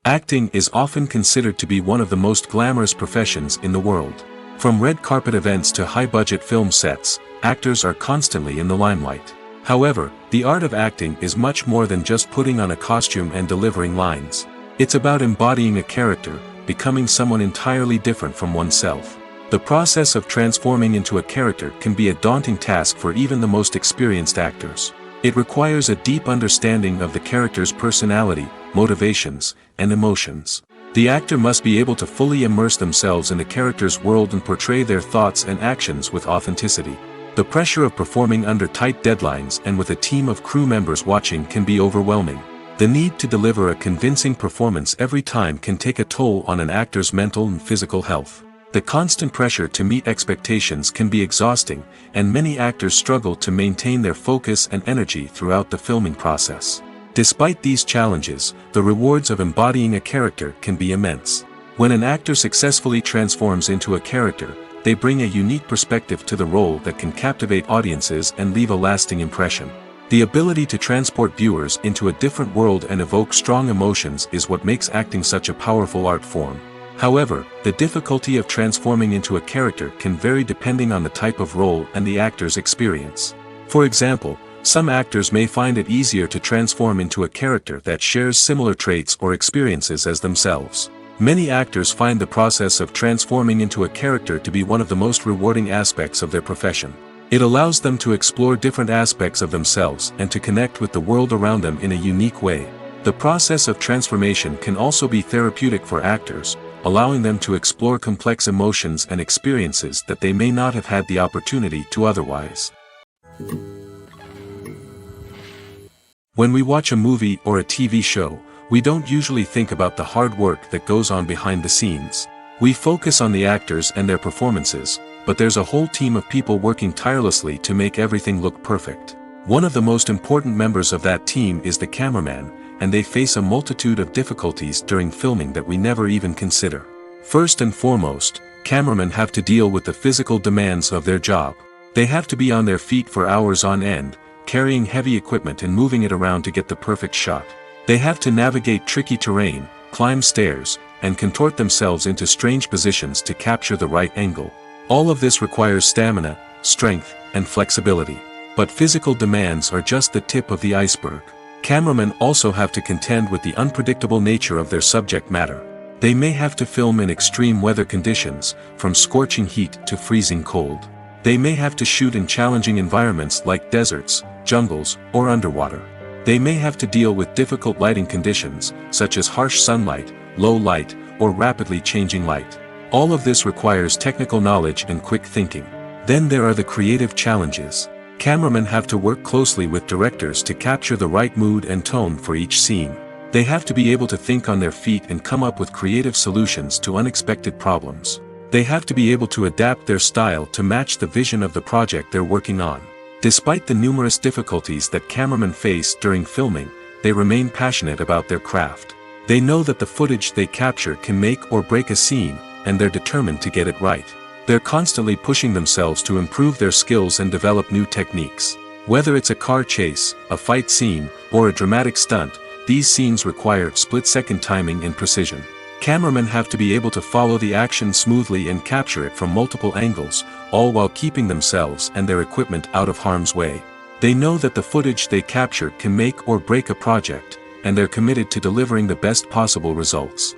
A: Acting is often considered to be one of the most glamorous professions in the world. From red carpet events to high-budget film sets, actors are constantly in the limelight. However, the art of acting is much more than just putting on a costume and delivering lines. It's about embodying a character, becoming someone entirely different from oneself. The process of transforming into a character can be a daunting task for even the most experienced actors. It requires a deep understanding of the character's personality, motivations, and emotions. The actor must be able to fully immerse themselves in the character's world and portray their thoughts and actions with authenticity. The pressure of performing under tight deadlines and with a team of crew members watching can be overwhelming. The need to deliver a convincing performance every time can take a toll on an actor's mental and physical health. The constant pressure to meet expectations can be exhausting, and many actors struggle to maintain their focus and energy throughout the filming process. Despite these challenges, the rewards of embodying a character can be immense. When an actor successfully transforms into a character, they bring a unique perspective to the role that can captivate audiences and leave a lasting impression. The ability to transport viewers into a different world and evoke strong emotions is what makes acting such a powerful art form. However, the difficulty of transforming into a character can vary depending on the type of role and the actor's experience. For example, some actors may find it easier to transform into a character that shares similar traits or experiences as themselves. Many actors find the process of transforming into a character to be one of the most rewarding aspects of their profession. It allows them to explore different aspects of themselves and to connect with the world around them in a unique way. The process of transformation can also be therapeutic for actors, allowing them to explore complex emotions and experiences that they may not have had the opportunity to otherwise. When we watch a movie or a TV show, we don't usually think about the hard work that goes on behind the scenes. We focus on the actors and their performances, but there's a whole team of people working tirelessly to make everything look perfect. One of the most important members of that team is the cameraman, and they face a multitude of difficulties during filming that we never even consider. First and foremost, cameramen have to deal with the physical demands of their job. They have to be on their feet for hours on end, carrying heavy equipment and moving it around to get the perfect shot. They have to navigate tricky terrain, climb stairs, and contort themselves into strange positions to capture the right angle. All of this requires stamina, strength, and flexibility. But physical demands are just the tip of the iceberg. Cameramen also have to contend with the unpredictable nature of their subject matter. They may have to film in extreme weather conditions, from scorching heat to freezing cold. They may have to shoot in challenging environments like deserts, jungles, or underwater. They may have to deal with difficult lighting conditions, such as harsh sunlight, low light, or rapidly changing light. All of this requires technical knowledge and quick thinking. Then there are the creative challenges. Cameramen have to work closely with directors to capture the right mood and tone for each scene. They have to be able to think on their feet and come up with creative solutions to unexpected problems. They have to be able to adapt their style to match the vision of the project they're working on. Despite the numerous difficulties that cameramen face during filming, they remain passionate about their craft. They know that the footage they capture can make or break a scene, and they're determined to get it right. They're constantly pushing themselves to improve their skills and develop new techniques. Whether it's a car chase, a fight scene, or a dramatic stunt, these scenes require split-second timing and precision. Cameramen have to be able to follow the action smoothly and capture it from multiple angles, all while keeping themselves and their equipment out of harm's way. They know that the footage they capture can make or break a project, and they're committed to delivering the best possible results.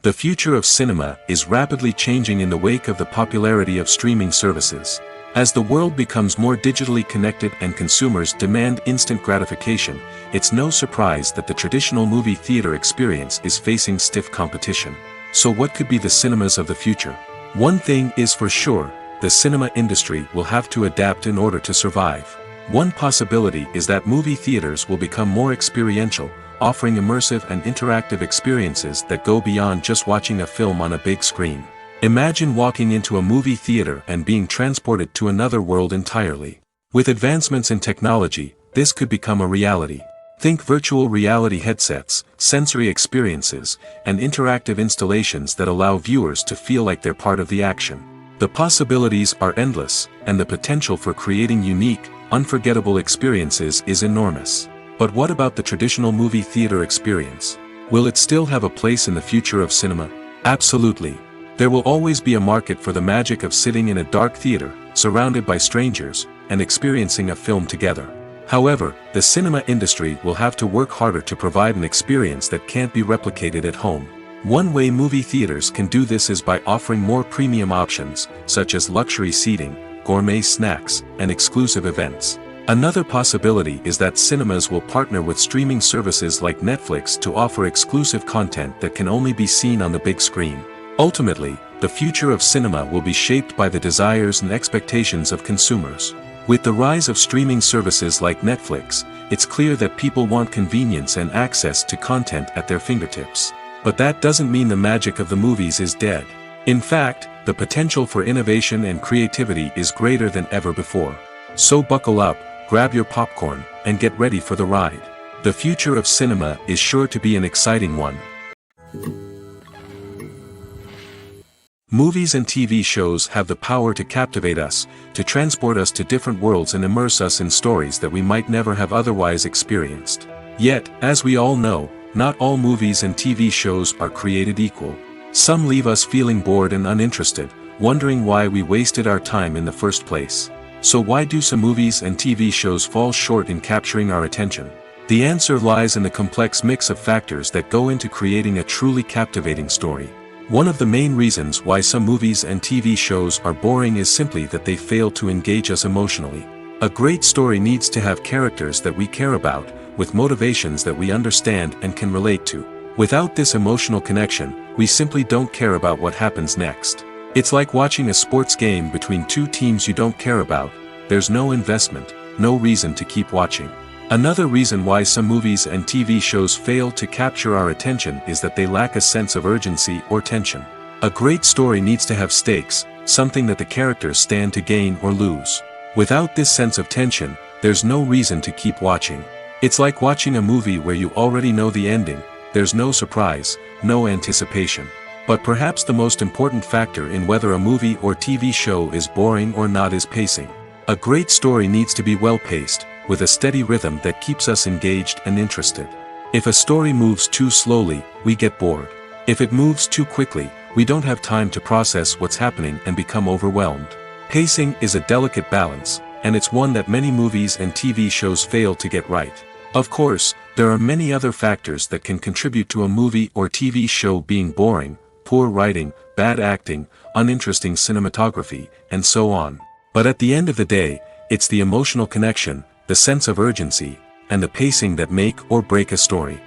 A: The future of cinema is rapidly changing in the wake of the popularity of streaming services. As the world becomes more digitally connected and consumers demand instant gratification, it's no surprise that the traditional movie theater experience is facing stiff competition. So what could be the cinemas of the future? One thing is for sure, the cinema industry will have to adapt in order to survive. One possibility is that movie theaters will become more experiential, offering immersive and interactive experiences that go beyond just watching a film on a big screen. Imagine walking into a movie theater and being transported to another world entirely. With advancements in technology, this could become a reality. Think virtual reality headsets, sensory experiences, and interactive installations that allow viewers to feel like they're part of the action. The possibilities are endless, and the potential for creating unique, unforgettable experiences is enormous. But what about the traditional movie theater experience? Will it still have a place in the future of cinema? Absolutely. There will always be a market for the magic of sitting in a dark theater, surrounded by strangers, and experiencing a film together. However, the cinema industry will have to work harder to provide an experience that can't be replicated at home. One way movie theaters can do this is by offering more premium options, such as luxury seating, gourmet snacks, and exclusive events. Another possibility is that cinemas will partner with streaming services like Netflix to offer exclusive content that can only be seen on the big screen. Ultimately, the future of cinema will be shaped by the desires and expectations of consumers. With the rise of streaming services like Netflix, it's clear that people want convenience and access to content at their fingertips. But that doesn't mean the magic of the movies is dead. In fact, the potential for innovation and creativity is greater than ever before. So buckle up, grab your popcorn, and get ready for the ride. The future of cinema is sure to be an exciting one. Movies and TV shows have the power to captivate us, to transport us to different worlds and immerse us in stories that we might never have otherwise experienced. Yet, as we all know, not all movies and TV shows are created equal. Some leave us feeling bored and uninterested, wondering why we wasted our time in the first place. So why do some movies and TV shows fall short in capturing our attention? The answer lies in the complex mix of factors that go into creating a truly captivating story. One of the main reasons why some movies and TV shows are boring is simply that they fail to engage us emotionally. A great story needs to have characters that we care about, with motivations that we understand and can relate to. Without this emotional connection, we simply don't care about what happens next. It's like watching a sports game between two teams you don't care about. There's no investment, no reason to keep watching. Another reason why some movies and TV shows fail to capture our attention is that they lack a sense of urgency or tension. A great story needs to have stakes, something that the characters stand to gain or lose. Without this sense of tension, there's no reason to keep watching. It's like watching a movie where you already know the ending. There's no surprise, no anticipation. But perhaps the most important factor in whether a movie or TV show is boring or not is pacing. A great story needs to be well-paced, with a steady rhythm that keeps us engaged and interested. If a story moves too slowly, we get bored. If it moves too quickly, we don't have time to process what's happening and become overwhelmed. Pacing is a delicate balance, and it's one that many movies and TV shows fail to get right. Of course, there are many other factors that can contribute to a movie or TV show being boring: poor writing, bad acting, uninteresting cinematography, and so on. But at the end of the day, it's the emotional connection, the sense of urgency, and the pacing that make or break a story.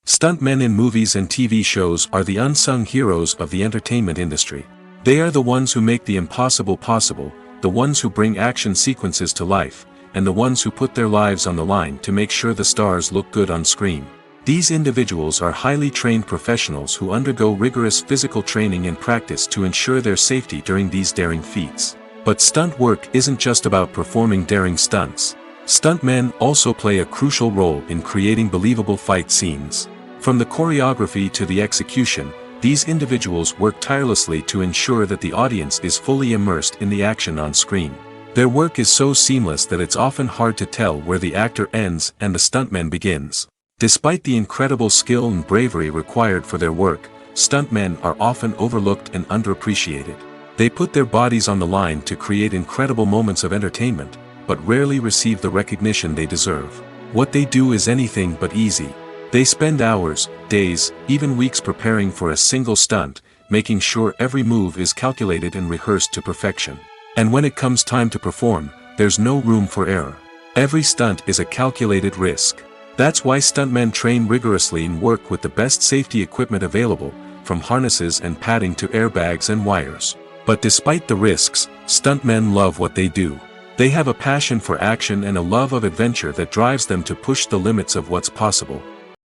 A: Stuntmen in movies and TV shows are the unsung heroes of the entertainment industry. They are the ones who make the impossible possible, the ones who bring action sequences to life, and the ones who put their lives on the line to make sure the stars look good on screen. These individuals are highly trained professionals who undergo rigorous physical training and practice to ensure their safety during these daring feats. But stunt work isn't just about performing daring stunts. Stuntmen also play a crucial role in creating believable fight scenes. From the choreography to the execution, these individuals work tirelessly to ensure that the audience is fully immersed in the action on screen. Their work is so seamless that it's often hard to tell where the actor ends and the stuntman begins. Despite the incredible skill and bravery required for their work, stuntmen are often overlooked and underappreciated. They put their bodies on the line to create incredible moments of entertainment, but rarely receive the recognition they deserve. What they do is anything but easy. They spend hours, days, even weeks preparing for a single stunt, making sure every move is calculated and rehearsed to perfection. And when it comes time to perform, there's no room for error. Every stunt is a calculated risk. That's why stuntmen train rigorously and work with the best safety equipment available, from harnesses and padding to airbags and wires. But despite the risks, stuntmen love what they do. They have a passion for action and a love of adventure that drives them to push the limits of what's possible.